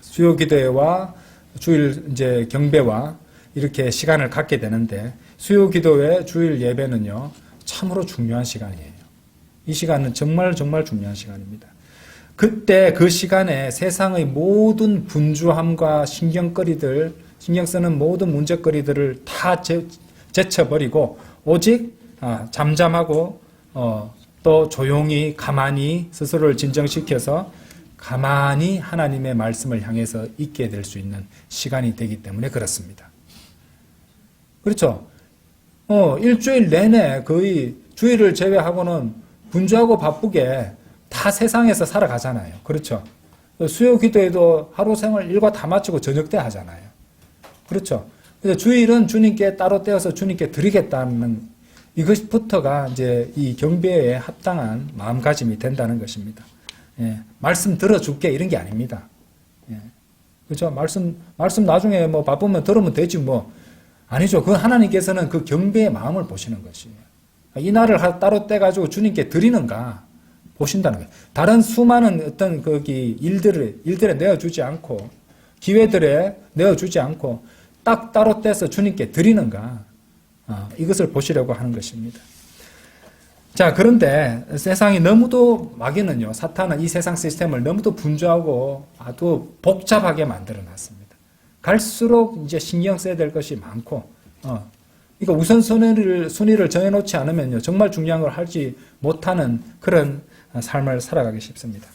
수요 기도회와 주일 이제 경배와 이렇게 시간을 갖게 되는데 수요 기도회 주일 예배는요 참으로 중요한 시간이에요. 이 시간은 정말 중요한 시간입니다. 그때 그 시간에 세상의 모든 분주함과 신경 쓰는 모든 문제거리들을 다 제쳐버리고 오직 잠잠하고 또 조용히 가만히 스스로를 진정시켜서 가만히 하나님의 말씀을 향해서 있게 될 수 있는 시간이 되기 때문에 그렇습니다. 그렇죠? 일주일 내내 거의 주일을 제외하고는 분주하고 바쁘게 다 세상에서 살아가잖아요. 그렇죠? 수요 기도에도 하루 생활 일과 다 마치고 저녁 때 하잖아요. 그렇죠? 그래서 주일은 주님께 따로 떼어서 주님께 드리겠다는 이것부터가 이제 이 경배에 합당한 마음가짐이 된다는 것입니다. 예, 말씀 들어줄게 이런 게 아닙니다. 예, 그렇죠? 말씀 나중에 뭐 바쁘면 들으면 되지 뭐. 아니죠. 그 하나님께서는 그 경배의 마음을 보시는 것이에요. 이 날을 따로 떼가지고 주님께 드리는가 보신다는 거예요. 다른 수많은 어떤 거기 일들에 내어주지 않고, 기회들에 내어주지 않고, 딱 따로 떼서 주님께 드리는가, 이것을 보시려고 하는 것입니다. 자, 그런데 세상이 너무도, 마귀는요, 사탄은 이 세상 시스템을 너무도 분주하고 아주 복잡하게 만들어 놨습니다. 갈수록 이제 신경 써야 될 것이 많고, 그러니까 우선순위를 정해놓지 않으면요, 정말 중요한 걸 하지 못하는 그런 삶을 살아가기 쉽습니다.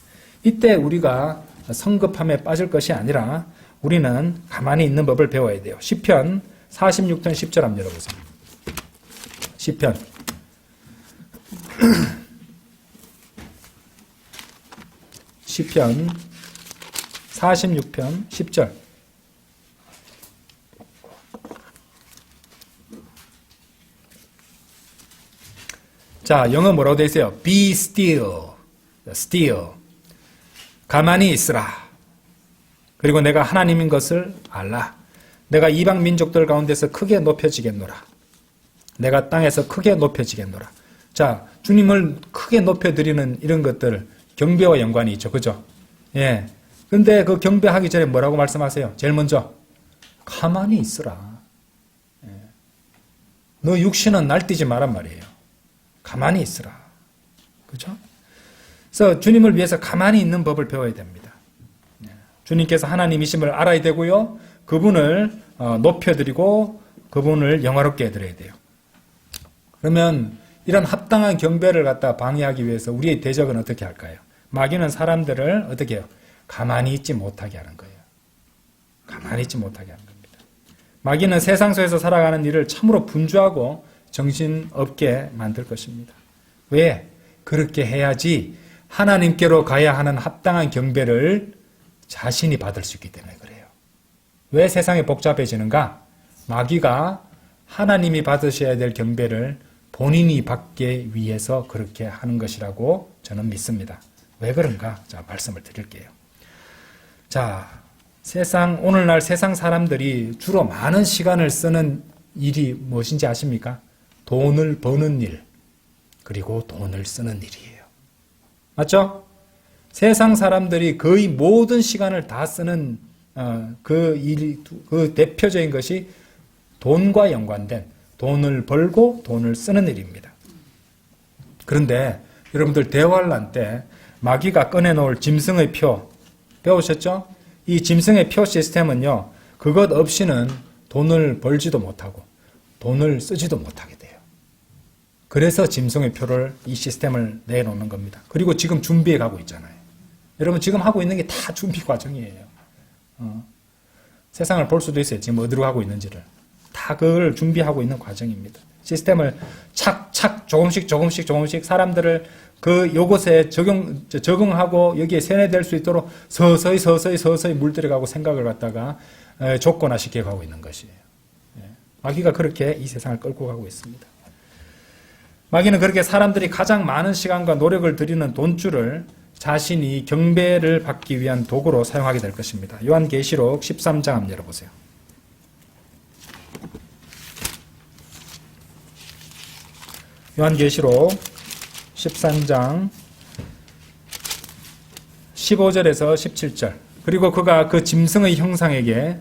이때 우리가 성급함에 빠질 것이 아니라 우리는 가만히 있는 법을 배워야 돼요. 시편 46편 10절 한번 열어보세요. 시편 시편 46편 10절. 자, 영어 뭐라고 되어 있어요? Be still. still. 가만히 있으라. 그리고 내가 하나님인 것을 알라. 내가 이방 민족들 가운데서 크게 높여지겠노라. 내가 땅에서 크게 높여지겠노라. 자, 주님을 크게 높여드리는 이런 것들, 경배와 연관이 있죠. 그죠? 예. 근데 그 경배하기 전에 뭐라고 말씀하세요? 제일 먼저, 가만히 있으라. 예. 너 육신은 날뛰지 마란 말이에요. 가만히 있으라. 그죠? 그래서 주님을 위해서 가만히 있는 법을 배워야 됩니다. 예. 주님께서 하나님이심을 알아야 되고요. 그분을 높여드리고 그분을 영화롭게 해드려야 돼요. 그러면 이런 합당한 경배를 갖다 방해하기 위해서 우리의 대적은 어떻게 할까요? 마귀는 사람들을 어떻게 해요? 가만히 있지 못하게 하는 거예요. 가만히 있지 못하게 하는 겁니다. 마귀는 세상 속에서 살아가는 일을 참으로 분주하고 정신없게 만들 것입니다. 왜? 그렇게 해야지 하나님께로 가야 하는 합당한 경배를 자신이 받을 수 있기 때문에 그래요. 왜 세상이 복잡해지는가? 마귀가 하나님이 받으셔야 될 경배를 본인이 받기 위해서 그렇게 하는 것이라고 저는 믿습니다. 왜 그런가? 자, 말씀을 드릴게요. 자, 오늘날 세상 사람들이 주로 많은 시간을 쓰는 일이 무엇인지 아십니까? 돈을 버는 일, 그리고 돈을 쓰는 일이에요. 맞죠? 세상 사람들이 거의 모든 시간을 다 쓰는 그 대표적인 것이 돈과 연관된 돈을 벌고 돈을 쓰는 일입니다. 그런데 여러분들 대환란 때 마귀가 꺼내놓을 짐승의 표 배우셨죠? 이 짐승의 표 시스템은요, 그것 없이는 돈을 벌지도 못하고 돈을 쓰지도 못하게 돼요. 그래서 짐승의 표를, 이 시스템을 내놓는 겁니다. 그리고 지금 준비해 가고 있잖아요. 여러분 지금 하고 있는 게 다 준비 과정이에요. 세상을 볼 수도 있어요. 지금 어디로 가고 있는지를. 다 그걸 준비하고 있는 과정입니다. 시스템을 착착 조금씩 사람들을 그 요것에 적응하고 여기에 세뇌될 수 있도록 서서히 물들여가고 생각을 갖다가 조건화시켜 가고 있는 것이에요. 마귀가 그렇게 이 세상을 끌고 가고 있습니다. 마귀는 그렇게 사람들이 가장 많은 시간과 노력을 들이는 돈줄을 자신이 경배를 받기 위한 도구로 사용하게 될 것입니다. 요한계시록 13장 한번 열어보세요. 요한계시록 13장 15절에서 17절. 그리고 그가 그 짐승의 형상에게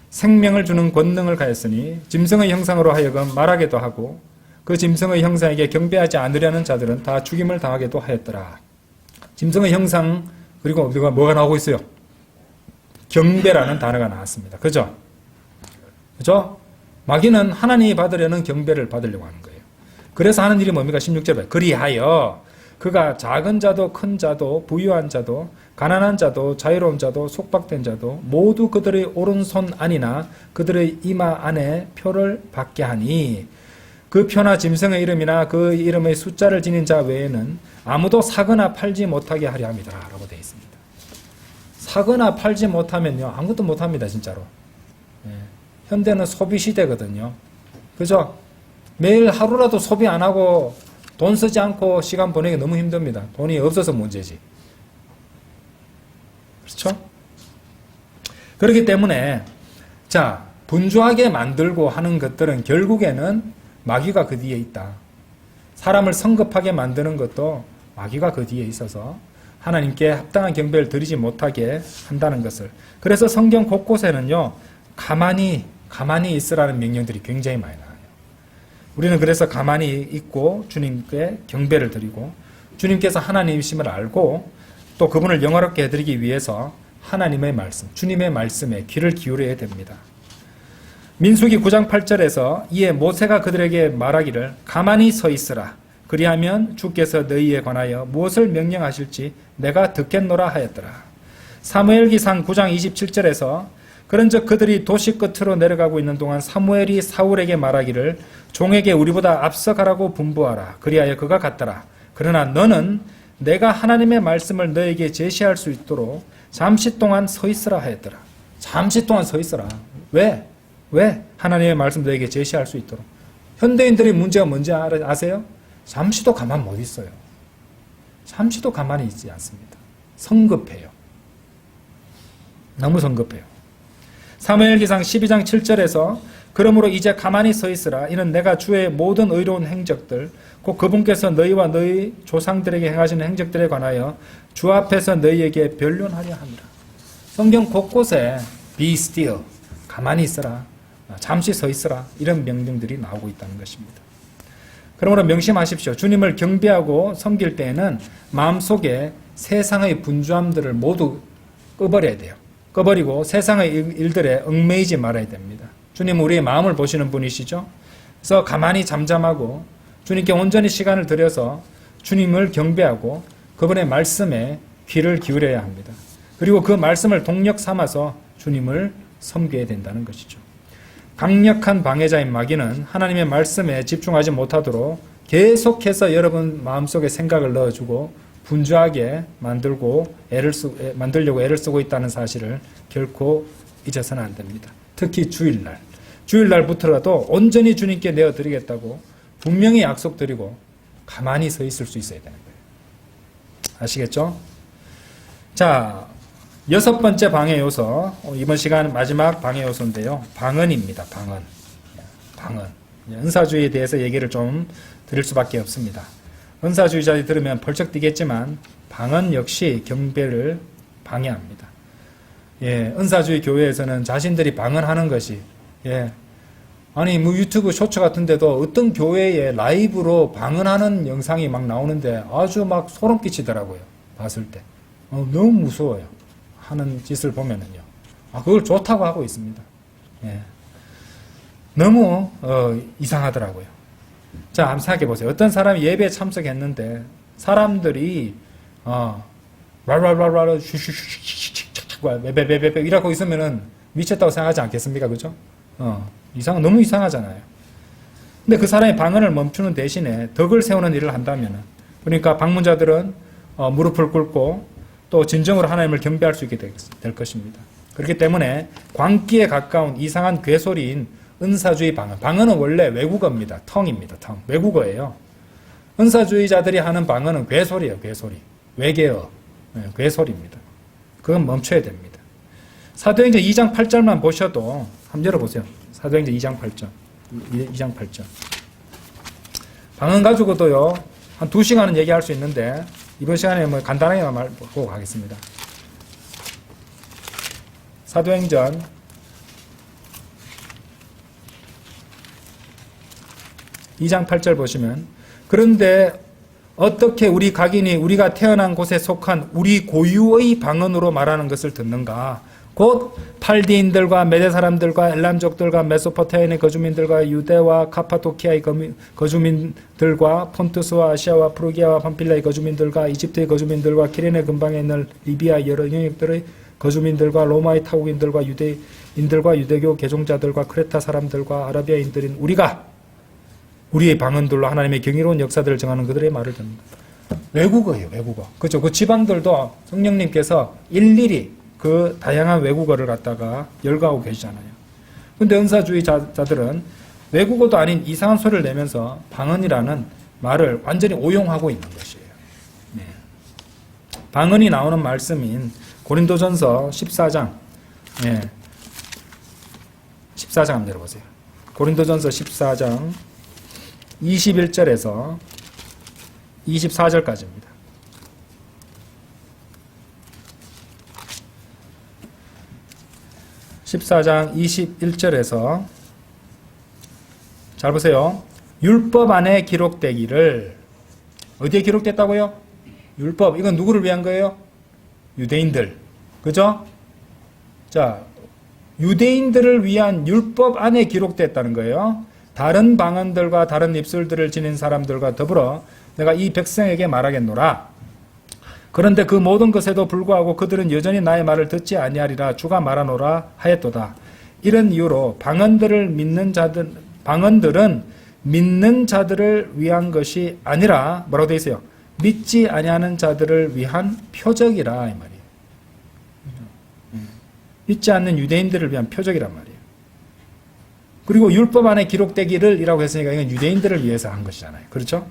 생명을 주는 권능을 가졌으니 짐승의 형상으로 하여금 말하게도 하고 그 짐승의 형상에게 경배하지 않으려는 자들은 다 죽임을 당하게도 하였더라. 짐승의 형상, 그리고 우리가 뭐가 나오고 있어요? 경배라는 단어가 나왔습니다. 그죠? 그죠? 마귀는 하나님이 받으려는 경배를 받으려고 하는 거예요. 그래서 하는 일이 뭡니까? 16절에 그리하여 그가 작은 자도 큰 자도 부유한 자도 가난한 자도 자유로운 자도 속박된 자도 모두 그들의 오른손 안이나 그들의 이마 안에 표를 받게 하니 그 표나 짐승의 이름이나 그 이름의 숫자를 지닌 자 외에는 아무도 사거나 팔지 못하게 하려 함이다 라고 되어 있습니다. 사거나 팔지 못하면요 아무것도 못합니다 진짜로. 예. 현대는 소비 시대거든요. 그죠? 매일 하루라도 소비 안 하고 돈 쓰지 않고 시간 보내기 너무 힘듭니다. 돈이 없어서 문제지. 그렇죠? 그렇기 때문에 자 분주하게 만들고 하는 것들은 결국에는 마귀가 그 뒤에 있다. 사람을 성급하게 만드는 것도 마귀가 그 뒤에 있어서 하나님께 합당한 경배를 드리지 못하게 한다는 것을. 그래서 성경 곳곳에는요 가만히 있으라는 명령들이 굉장히 많이 나와요. 우리는 그래서 가만히 있고 주님께 경배를 드리고 주님께서 하나님이심을 알고 또 그분을 영화롭게 해드리기 위해서 하나님의 말씀, 주님의 말씀에 귀를 기울여야 됩니다. 민수기 9장 8절에서 이에 모세가 그들에게 말하기를 가만히 서 있으라. 그리하면 주께서 너희에 관하여 무엇을 명령하실지 내가 듣겠노라 하였더라. 사무엘기상 9장 27절에서 그런즉 그들이 도시 끝으로 내려가고 있는 동안 사무엘이 사울에게 말하기를 종에게 우리보다 앞서가라고 분부하라. 그리하여 그가 갔더라. 그러나 너는 내가 하나님의 말씀을 너에게 제시할 수 있도록 잠시 동안 서 있으라 하였더라. 잠시 동안 서 있으라. 왜? 하나님의 말씀 너에게 제시할 수 있도록. 현대인들의 문제가 뭔지 아세요? 잠시도 가만 못 있어요. 잠시도 가만히 있지 않습니다. 성급해요. 너무 성급해요. 사무엘기상 12장 7절에서 그러므로 이제 가만히 서 있으라. 이는 내가 주의 모든 의로운 행적들 곧 그분께서 너희와 너희 조상들에게 행하시는 행적들에 관하여 주 앞에서 너희에게 변론하려 합니다. 성경 곳곳에 be still, 가만히 있어라, 잠시 서 있어라 이런 명령들이 나오고 있다는 것입니다. 그러므로 명심하십시오. 주님을 경배하고 섬길 때에는 마음속에 세상의 분주함들을 모두 꺼버려야 돼요. 꺼버리고 세상의 일들에 얽매이지 말아야 됩니다. 주님은 우리의 마음을 보시는 분이시죠. 그래서 가만히 잠잠하고 주님께 온전히 시간을 들여서 주님을 경배하고 그분의 말씀에 귀를 기울여야 합니다. 그리고 그 말씀을 동력 삼아서 주님을 섬겨야 된다는 것이죠. 강력한 방해자인 마귀는 하나님의 말씀에 집중하지 못하도록 계속해서 여러분 마음속에 생각을 넣어주고 분주하게 만들려고 애를 쓰고 있다는 사실을 결코 잊어서는 안 됩니다. 특히 주일날부터라도 온전히 주님께 내어드리겠다고 분명히 약속드리고 가만히 서 있을 수 있어야 되는 거예요. 아시겠죠? 자, 6번째 방해 요소, 이번 시간 마지막 방해 요소인데요. 방언입니다. 방언. 은사주의에 대해서 얘기를 좀 드릴 수밖에 없습니다. 은사주의자들이 들으면 벌쩍 뛰겠지만 방언 역시 경배를 방해합니다. 예, 은사주의 교회에서는 자신들이 방언하는 것이 아니 뭐 유튜브 쇼츠 같은데도 어떤 교회에 라이브로 방언하는 영상이 막 나오는데 아주 막 소름 끼치더라고요. 봤을 때 너무 무서워요. 하는 짓을 보면은요. 그걸 좋다고 하고 있습니다. 예. 너무 이상하더라고요. 자, 한번 생각해 보세요. 어떤 사람이 예배에 참석했는데 사람들이 랄랄랄랄 슈슈슈슈슈슈 이러고 있으면은 미쳤다고 생각하지 않겠습니까? 그죠? 너무 이상하잖아요. 근데 그 사람이 방언을 멈추는 대신에 덕을 세우는 일을 한다면은, 그러니까 방문자들은 무릎을 꿇고 또 진정으로 하나님을 경배할 수 있게 될 것입니다. 그렇기 때문에 광기에 가까운 이상한 괴소리인 은사주의 방언. 방언은 원래 외국어입니다. 텅입니다. 외국어예요. 은사주의자들이 하는 방언은 괴소리예요. 괴소리. 외계어. 괴소리입니다. 그건 멈춰야 됩니다. 사도행전 2장 8절만 보셔도 한번 열어보세요. 사도행전 2장 8절. 2장 8절. 방언 가지고도요. 한 2시간은 얘기할 수 있는데 이번 시간에 뭐 간단하게만 말보고 가겠습니다. 사도행전 2장 8절 보시면 그런데 어떻게 우리 각인이 우리가 태어난 곳에 속한 우리 고유의 방언으로 말하는 것을 듣는가? 곧 팔디인들과 메데 사람들과 엘람족들과 메소포타미아의 거주민들과 유대와 카파도키아의 거주민들과 폰투스와 아시아와 프루기아와 팜필라의 거주민들과 이집트의 거주민들과 키레네 근방에 있는 리비아 여러 영역들의 거주민들과 로마의 타국인들과 유대인들과 유대교 개종자들과 크레타 사람들과 아라비아인들인 우리가 우리의 방언들로 하나님의 경이로운 역사들을 정하는 그들의 말을 듣는다. 외국어예요, 외국어. 그죠? 그 지방들도 성령님께서 일일이 그 다양한 외국어를 갖다가 열거하고 계시잖아요. 근데 은사주의자들은 외국어도 아닌 이상한 소리를 내면서 방언이라는 말을 완전히 오용하고 있는 것이에요. 네. 방언이 나오는 말씀인 고린도전서 14장, 예. 14장 한번 열어보세요. 고린도전서 14장 21절에서 24절까지입니다. (14장) 21절에서 잘 보세요. 율법 안에 기록되기를, 어디에 기록됐다고요? 율법. 이건 누구를 위한 거예요? 유대인들. 그죠? 자, 유대인들을 위한 율법 안에 기록됐다는 거예요. 다른 방언들과 다른 입술들을 지닌 사람들과 더불어 내가 이 백성에게 말하겠노라. 그런데 그 모든 것에도 불구하고 그들은 여전히 나의 말을 듣지 아니하리라. 주가 말하노라 하였도다. 이런 이유로 방언들은 믿는 자들을 위한 것이 아니라 뭐라고 되어 있어요? 믿지 아니하는 자들을 위한 표적이라 이 말이에요. 믿지 않는 유대인들을 위한 표적이란 말이에요. 그리고 율법 안에 기록되기를 이라고 했으니까 이건 유대인들을 위해서 한 것이잖아요. 그렇죠?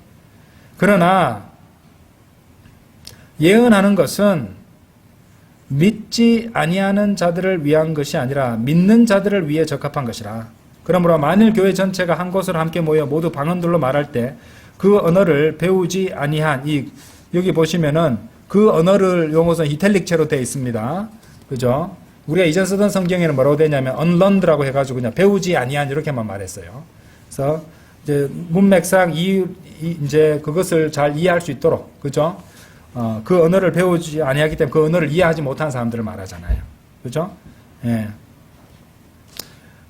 그러나 예언하는 것은 믿지 아니하는 자들을 위한 것이 아니라 믿는 자들을 위해 적합한 것이라. 그러므로 만일 교회 전체가 한 곳으로 함께 모여 모두 방언들로 말할 때 그 언어를 배우지 아니한, 여기 보시면은 그 언어를 용어선 이탈릭체로 되어 있습니다. 그죠? 우리가 이전 쓰던 성경에는 뭐라고 되냐면 unlearned라고 해가지고 그냥 배우지 아니한 이렇게만 말했어요. 그래서 이제 문맥상 이제 그것을 잘 이해할 수 있도록, 그죠? 그 언어를 배우지 아니하기 때문에 그 언어를 이해하지 못한 사람들을 말하잖아요. 그죠? 예.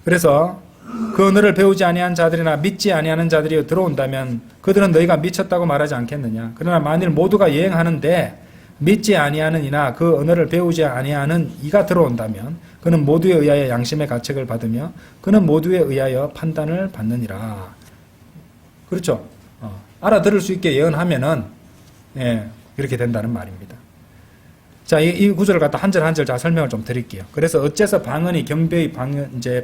그래서 그 언어를 배우지 아니한 자들이나 믿지 아니하는 자들이 들어온다면 그들은 너희가 미쳤다고 말하지 않겠느냐. 그러나 만일 모두가 여행하는데 믿지 아니하는 이나 그 언어를 배우지 아니하는 이가 들어온다면 그는 모두에 의하여 양심의 가책을 받으며 그는 모두에 의하여 판단을 받느니라. 그렇죠? 알아들을 수 있게 예언하면은 예, 그렇게 된다는 말입니다. 자, 이 구절을 갖다 한 절 한 절 자 설명을 좀 드릴게요. 그래서 어째서 방언이 경배의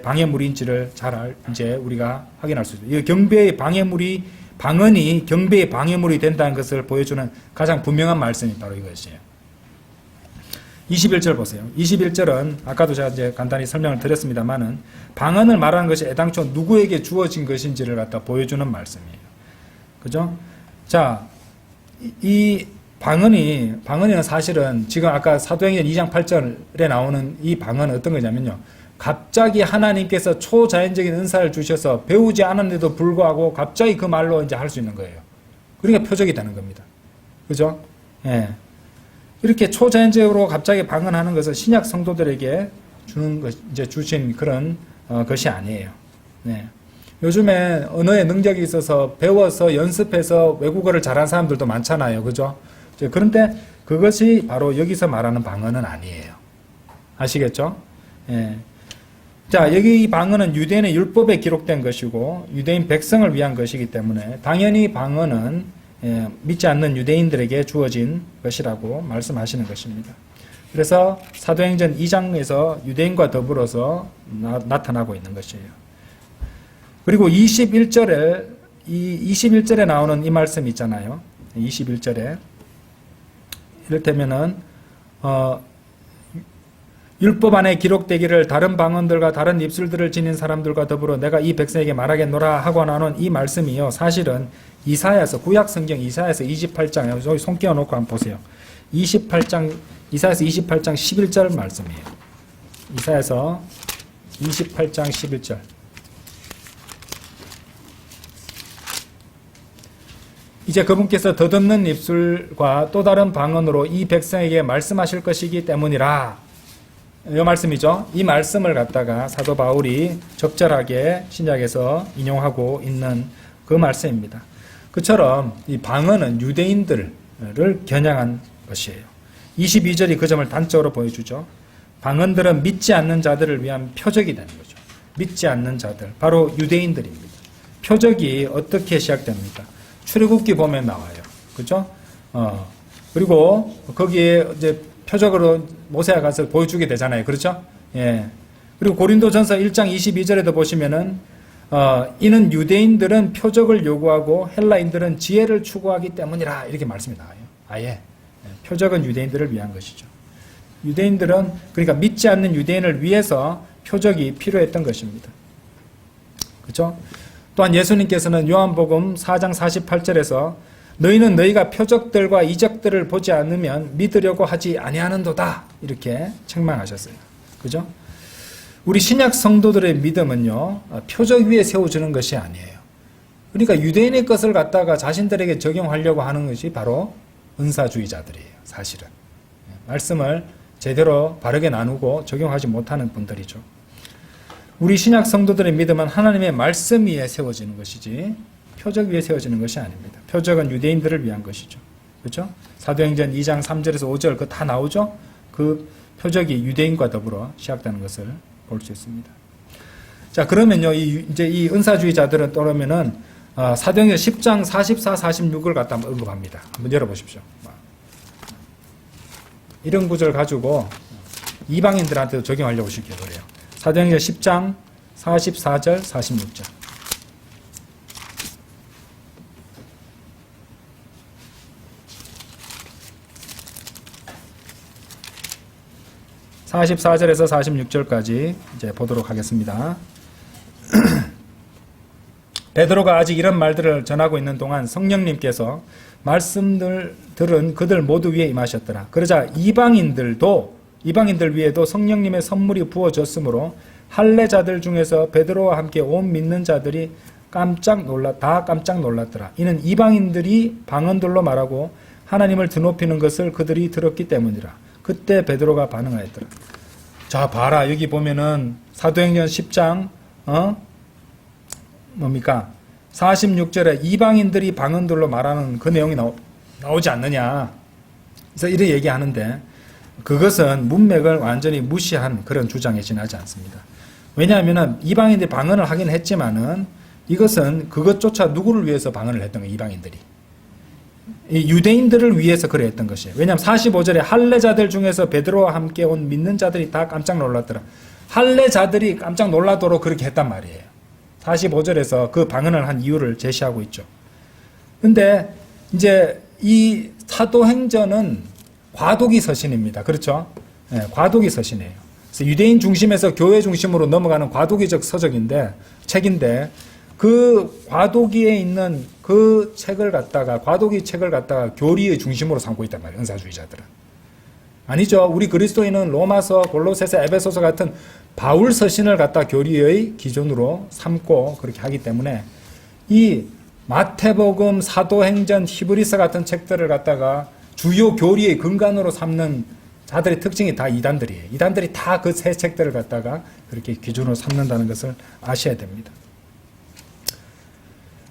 방해물인지를 잘 이제 우리가 확인할 수 있어요. 이 경배의 방언이 경배의 방해물이 된다는 것을 보여주는 가장 분명한 말씀이 바로 이것이에요. 21절 보세요. 21절은 아까도 제가 이제 간단히 설명을 드렸습니다만은 방언을 말하는 것이 애당초 누구에게 주어진 것인지를 갖다 보여주는 말씀이에요. 그죠? 자, 이 방언이는 사실은 지금 아까 사도행전 2장 8절에 나오는 이 방언은 어떤 거냐면요. 갑자기 하나님께서 초자연적인 은사를 주셔서 배우지 않았는데도 불구하고 갑자기 그 말로 이제 할 수 있는 거예요. 그러니까 표적이 되는 겁니다. 그죠? 예. 이렇게 초자연적으로 갑자기 방언하는 것은 신약 성도들에게 주는 것, 이제 주신 그런 것이 아니에요. 네. 요즘에 언어의 능력이 있어서 배워서 연습해서 외국어를 잘하는 사람들도 많잖아요. 그죠? 그런데 그것이 바로 여기서 말하는 방언은 아니에요. 아시겠죠? 예. 자, 여기 이 방언은 유대인의 율법에 기록된 것이고 유대인 백성을 위한 것이기 때문에 당연히 방언은 믿지 않는 유대인들에게 주어진 것이라고 말씀하시는 것입니다. 그래서 사도행전 2장에서 유대인과 더불어서 나타나고 있는 것이에요. 그리고 21절에 나오는 이 말씀 있잖아요. 21절에 이를테면은 율법 안에 기록되기를 다른 방언들과 다른 입술들을 지닌 사람들과 더불어 내가 이 백성에게 말하겠노라 하고 나눈 이 말씀이요. 사실은 이사야서 구약 성경 이사야서 28장 여기 손 끼워 놓고 한번 보세요. 이사야서 28장 11절 말씀이에요. 이사야서 28장 11절. 이제 그분께서 더듬는 입술과 또 다른 방언으로 이 백성에게 말씀하실 것이기 때문이라. 이 말씀이죠. 이 말씀을 갖다가 사도 바울이 적절하게 신약에서 인용하고 있는 그 말씀입니다. 그처럼 이 방언은 유대인들을 겨냥한 것이에요. 22절이 그 점을 단적으로 보여주죠. 방언들은 믿지 않는 자들을 위한 표적이 되는 거죠. 믿지 않는 자들, 바로 유대인들입니다. 표적이 어떻게 시작됩니까? 출애굽기 보면 나와요. 그죠? 그리고 거기에 이제 표적으로 모세가 가서 보여주게 되잖아요. 그렇죠? 예. 그리고 고린도전서 1장 22절에도 보시면은 이는 유대인들은 표적을 요구하고 헬라인들은 지혜를 추구하기 때문이라 이렇게 말씀이 나와요. 아예 표적은 유대인들을 위한 것이죠. 유대인들은 그러니까 믿지 않는 유대인을 위해서 표적이 필요했던 것입니다. 그렇죠? 또한 예수님께서는 요한복음 4장 48절에서 너희는 너희가 표적들과 이적들을 보지 않으면 믿으려고 하지 아니하는도다 이렇게 책망하셨어요. 그죠? 우리 신약 성도들의 믿음은요 표적 위에 세워주는 것이 아니에요. 그러니까 유대인의 것을 갖다가 자신들에게 적용하려고 하는 것이 바로 은사주의자들이에요. 사실은 말씀을 제대로 바르게 나누고 적용하지 못하는 분들이죠. 우리 신약 성도들의 믿음은 하나님의 말씀 위에 세워지는 것이지 표적 위에 세워지는 것이 아닙니다. 표적은 유대인들을 위한 것이죠. 그렇죠? 사도행전 2장 3절에서 5절 그거 다 나오죠? 그 표적이 유대인과 더불어 시작되는 것을 볼 수 있습니다. 자, 그러면요, 이제 이 은사주의자들은 또라면은 사도행전 10장 44, 46을 갖다 언급합니다. 한번 열어보십시오. 이런 구절 가지고 이방인들한테도 적용하려고 쉽게 그래요. 사도행전 10장 44절, 46절. (44절에서) (46절까지) 이제 보도록 하겠습니다. 베드로가 아직 이런 말들을 전하고 있는 동안 성령님께서 말씀들 들은 그들 모두 위에 임하셨더라. 그러자 이방인들 위에도 성령님의 선물이 부어졌으므로 할례자들 중에서 베드로와 함께 온 믿는 자들이 깜짝 놀랐더라. 이는 이방인들이 방언들로 말하고 하나님을 드높이는 것을 그들이 들었기 때문이라. 그때 베드로가 반응하였더라. 자, 봐라. 여기 보면은 사도행전 10장 뭡니까? 46절에 이방인들이 방언들로 말하는 그 내용이 나오지 않느냐. 그래서 이렇게 얘기하는데 그것은 문맥을 완전히 무시한 그런 주장에 지나지 않습니다. 왜냐하면 이방인들이 방언을 하긴 했지만은 이것은 그것조차 누구를 위해서 방언을 했던 거예요. 이방인들이. 이 유대인들을 위해서 그래 했던 것이에요. 왜냐하면 45절에 할례자들 중에서 베드로와 함께 온 믿는 자들이 다 깜짝 놀랐더라. 할례자들이 깜짝 놀라도록 그렇게 했단 말이에요. 45절에서 그 방언을 한 이유를 제시하고 있죠. 근데 이제 이 사도행전은 과도기 서신입니다. 그렇죠? 네, 과도기 서신이에요. 그래서 유대인 중심에서 교회 중심으로 넘어가는 과도기적 서적인데, 책인데, 그 과도기에 있는 그 책을 갖다가, 과도기 책을 갖다가 교리의 중심으로 삼고 있단 말이에요. 은사주의자들은. 아니죠. 우리 그리스도인은 로마서, 골로새서, 에베소서 같은 바울 서신을 갖다 교리의 기준으로 삼고 그렇게 하기 때문에 이 마태복음, 사도행전, 히브리서 같은 책들을 갖다가 주요 교리의 근간으로 삼는 자들의 특징이 다 이단들이에요. 이단들이 다 그 세 책들을 갖다가 그렇게 기준으로 삼는다는 것을 아셔야 됩니다.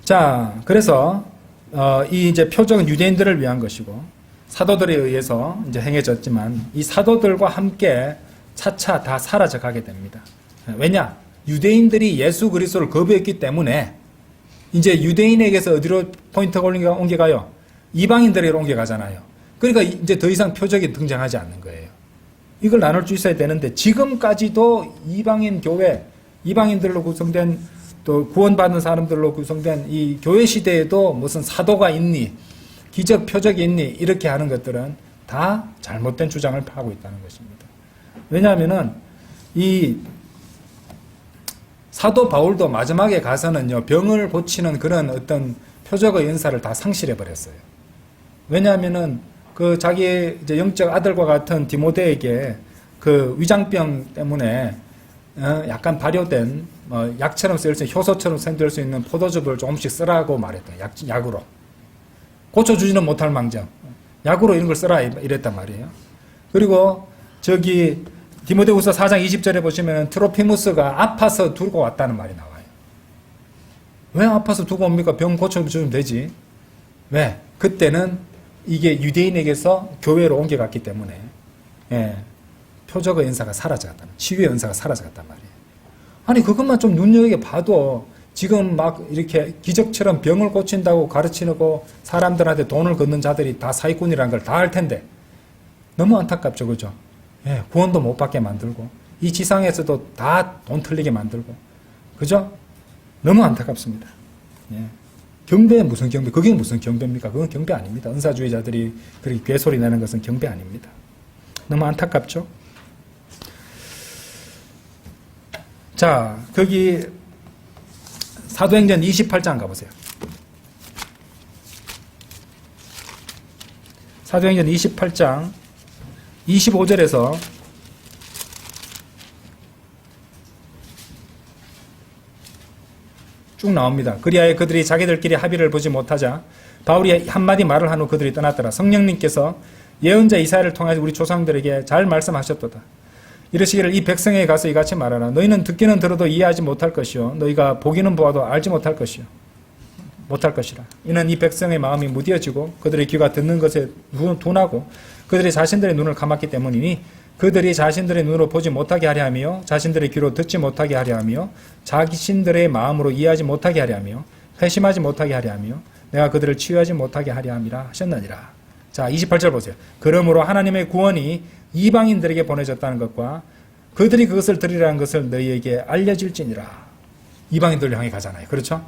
자, 그래서 이 이제 표적은 유대인들을 위한 것이고 사도들에 의해서 이제 행해졌지만 이 사도들과 함께 차차 다 사라져 가게 됩니다. 왜냐? 유대인들이 예수 그리스도를 거부했기 때문에 이제 유대인에게서 어디로 포인트가 옮겨가요? 이방인들에게로 옮겨가잖아요. 그러니까 이제 더 이상 표적이 등장하지 않는 거예요. 이걸 나눌 수 있어야 되는데 지금까지도 이방인 교회, 이방인들로 구성된 또 구원받는 사람들로 구성된 이 교회 시대에도 무슨 사도가 있니? 기적 표적이 있니? 이렇게 하는 것들은 다 잘못된 주장을 하고 있다는 것입니다. 왜냐하면은 이 사도 바울도 마지막에 가서는요, 병을 고치는 그런 어떤 표적의 은사를 다 상실해 버렸어요. 왜냐하면은 그 자기의 이제 영적 아들과 같은 디모데에게 그 위장병 때문에 약간 발효된 약처럼 쓰일 수 있는, 효소처럼 생될 수 있는 포도즙을 조금씩 쓰라고 말했던 약으로. 고쳐주지는 못할 망정 약으로 이런 걸 쓰라 이랬단 말이에요. 그리고 저기 디모데후서 4장 20절에 보시면 트로피무스가 아파서 두고 왔다는 말이 나와요. 왜 아파서 두고 옵니까? 병 고쳐주면 되지. 왜? 그때는 이게 유대인에게서 교회로 옮겨갔기 때문에 표적의 은사가 사라져갔다는, 치유의 은사가 사라져갔단 말이에요. 아니 그것만 좀 눈여겨 봐도 지금 막 이렇게 기적처럼 병을 고친다고 가르치고 사람들한테 돈을 걷는 자들이 다 사기꾼이라는 걸 다 알 텐데 너무 안타깝죠, 그죠? 예, 구원도 못 받게 만들고 이 지상에서도 다 돈 틀리게 만들고, 그죠? 너무 안타깝습니다. 예. 경배 무슨 경배? 그게 무슨 경배입니까? 그건 경배 아닙니다. 은사주의자들이 그렇게 괴소리 내는 것은 경배 아닙니다. 너무 안타깝죠? 자, 거기 사도행전 28장 가보세요. 사도행전 28장 25절에서 쭉 나옵니다. 그리하여 그들이 자기들끼리 합의를 보지 못하자 바울이 한마디 말을 한 후 그들이 떠났더라. 성령님께서 예언자 이사야를 통해 우리 조상들에게 잘 말씀하셨도다. 이르시기를 이 백성에게 가서 이같이 말하라. 너희는 듣기는 들어도 이해하지 못할 것이요 너희가 보기는 보아도 알지 못할 것이요 못할 것이라. 이는 이 백성의 마음이 무디어지고 그들의 귀가 듣는 것에 둔하고 그들이 자신들의 눈을 감았기 때문이니 그들이 자신들의 눈으로 보지 못하게 하려 하며 자신들의 귀로 듣지 못하게 하려 하며 자신들의 마음으로 이해하지 못하게 하려 하며 회심하지 못하게 하려 하며 내가 그들을 치유하지 못하게 하려 함이라 하셨느니라. 자, 28절 보세요. 그러므로 하나님의 구원이 이방인들에게 보내졌다는 것과 그들이 그것을 들으라는 것을 너희에게 알려질지니라. 이방인들을 향해 가잖아요. 그렇죠?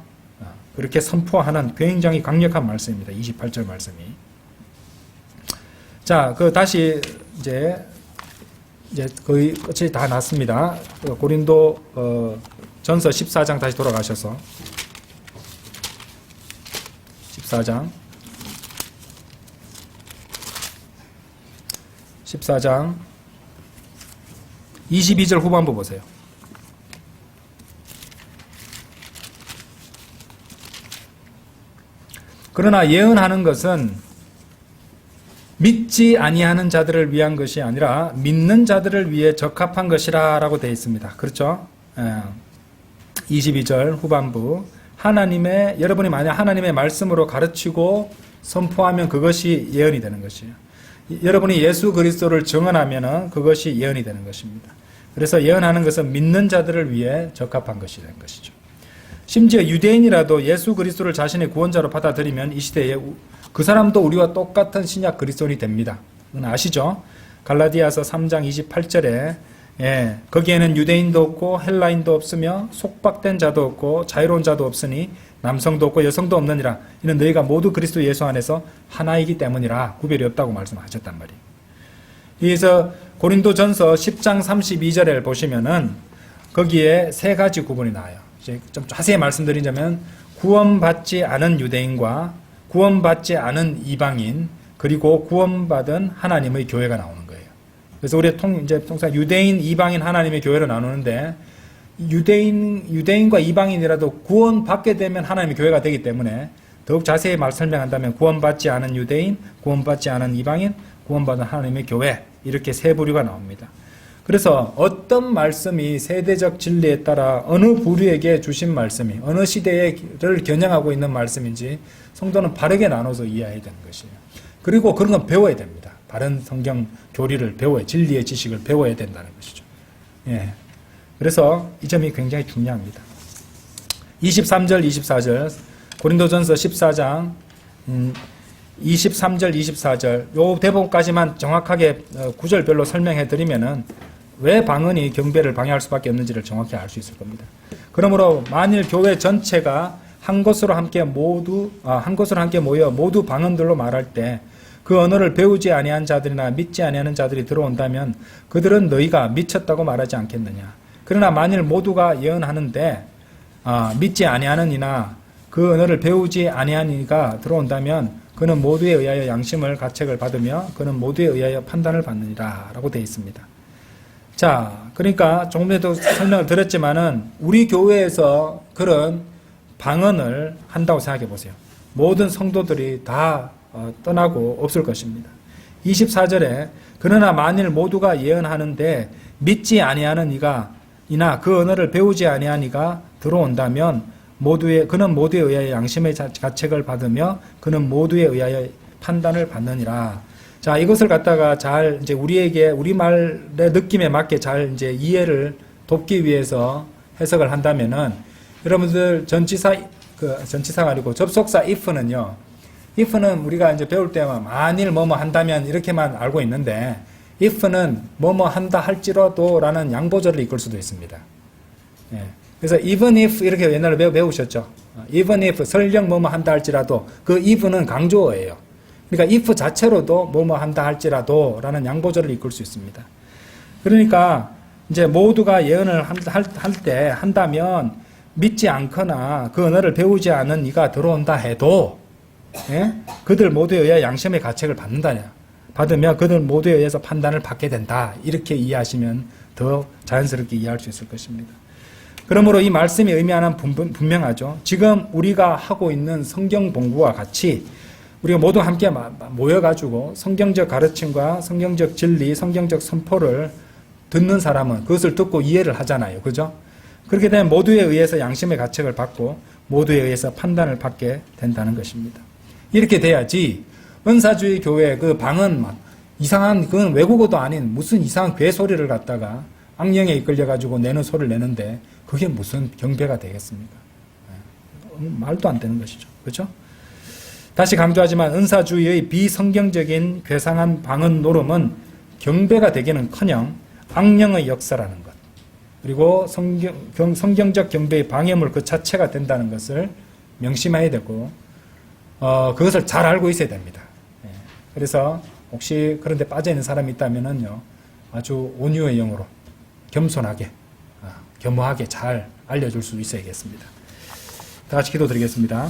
그렇게 선포하는 굉장히 강력한 말씀입니다. 28절 말씀이. 자, 다시 이제 거의 끝이 다 났습니다. 고린도 전서 14장 다시 돌아가셔서 14장 22절 후반부 보세요. 그러나 예언하는 것은 믿지 아니하는 자들을 위한 것이 아니라 믿는 자들을 위해 적합한 것이라 라고 되어 있습니다. 그렇죠? 22절 후반부 여러분이 만약 하나님의 말씀으로 가르치고 선포하면 그것이 예언이 되는 것이에요. 여러분이 예수 그리스도를 증언하면 그것이 예언이 되는 것입니다. 그래서 예언하는 것은 믿는 자들을 위해 적합한 것이라는 것이죠. 심지어 유대인이라도 예수 그리스도를 자신의 구원자로 받아들이면 이 시대에 그 사람도 우리와 똑같은 신약 그리스도인이 됩니다. 그건 아시죠? 갈라디아서 3장 28절에 거기에는 유대인도 없고 헬라인도 없으며 속박된 자도 없고 자유로운 자도 없으니 남성도 없고 여성도 없느니라. 이는 너희가 모두 그리스도 예수 안에서 하나이기 때문이라. 구별이 없다고 말씀하셨단 말이에요. 그래서 고린도전서 10장 32절을 보시면은 거기에 세 가지 구분이 나와요. 이제 좀 자세히 말씀드리자면 구원받지 않은 유대인과 구원받지 않은 이방인 그리고 구원받은 하나님의 교회가 나오는 거예요. 그래서 우리 이제 통상 유대인, 이방인, 하나님의 교회로 나누는데 유대인과 이방인이라도 구원받게 되면 하나님의 교회가 되기 때문에 더욱 자세히 설명한다면 구원받지 않은 유대인, 구원받지 않은 이방인, 구원받은 하나님의 교회 이렇게 세 부류가 나옵니다. 그래서 어떤 말씀이 세대적 진리에 따라 어느 부류에게 주신 말씀이 어느 시대를 겨냥하고 있는 말씀인지 성도는 바르게 나눠서 이해해야 되는 것이에요. 그리고 그런 건 배워야 됩니다. 바른 성경 교리를 진리의 지식을 배워야 된다는 것이죠. 예. 그래서 이 점이 굉장히 중요합니다. 23절, 24절, 고린도전서 14장 23절, 24절 요 대목까지만 정확하게 구절별로 설명해 드리면은 왜 방언이 경배를 방해할 수밖에 없는지를 정확히 알 수 있을 겁니다. 그러므로 만일 교회 전체가 한 곳으로 함께 모여 모두 방언들로 말할 때 그 언어를 배우지 아니한 자들이나 믿지 아니하는 자들이 들어온다면 그들은 너희가 미쳤다고 말하지 않겠느냐. 그러나 만일 모두가 예언하는데 믿지 아니하는 이나 그 언어를 배우지 아니한 이가 들어온다면 그는 모두에 의하여 양심을 가책을 받으며 그는 모두에 의하여 판단을 받느니라 라고 되어 있습니다. 자, 그러니까 조금 전에도 설명을 드렸지만은 우리 교회에서 그런 방언을 한다고 생각해 보세요. 모든 성도들이 다 떠나고 없을 것입니다. 24절에 그러나 만일 모두가 예언하는데 믿지 아니하는 이나 그 언어를 배우지 아니한 이가 들어온다면 그는 모두에 의하여 양심의 가책을 받으며 그는 모두에 의하여 판단을 받느니라. 자, 이것을 갖다가 잘 이제 우리 말의 느낌에 맞게 잘 이제 이해를 돕기 위해서 해석을 한다면은 여러분들 전치사가 아니고 접속사 if는요. if는 우리가 이제 배울 때만 만일 뭐뭐 한다면 이렇게만 알고 있는데 if는 뭐뭐 한다 할지라도라는 양보절을 이끌 수도 있습니다. 예. 그래서 even if 이렇게 옛날에 배우셨죠. even if 설령 뭐뭐 한다 할지라도 그 if는 강조어예요. 그러니까 if 자체로도 뭐뭐 한다 할지라도라는 양보절을 이끌 수 있습니다. 그러니까 이제 모두가 예언을 한다면 믿지 않거나 그 언어를 배우지 않은 이가 들어온다 해도 예? 그들 모두에 의해 양심의 가책을 받으며 그들 모두에 의해서 판단을 받게 된다. 이렇게 이해하시면 더 자연스럽게 이해할 수 있을 것입니다. 그러므로 이 말씀이 의미하는 분명하죠. 지금 우리가 하고 있는 성경 공부와 같이 우리가 모두 함께 모여가지고 성경적 가르침과 성경적 진리, 성경적 선포를 듣는 사람은 그것을 듣고 이해를 하잖아요. 그죠? 그렇게 되면 모두에 의해서 양심의 가책을 받고 모두에 의해서 판단을 받게 된다는 것입니다. 이렇게 돼야지 은사주의 교회 그 방언 이상한 그건 외국어도 아닌 무슨 이상한 괴 소리를 갖다가 악령에 이끌려가지고 내는 소리를 내는데 그게 무슨 경배가 되겠습니까? 말도 안 되는 것이죠. 그렇죠? 다시 강조하지만 은사주의의 비성경적인 괴상한 방언 노름은 경배가 되기는커녕 악령의 역사라는 것 그리고 성경적 경배의 방해물 그 자체가 된다는 것을 명심해야 되고 그것을 잘 알고 있어야 됩니다. 그래서 혹시 그런 데 빠져 있는 사람이 있다면은요 아주 온유의 영으로 겸손하게 겸허하게 잘 알려줄 수 있어야겠습니다. 다 같이 기도드리겠습니다.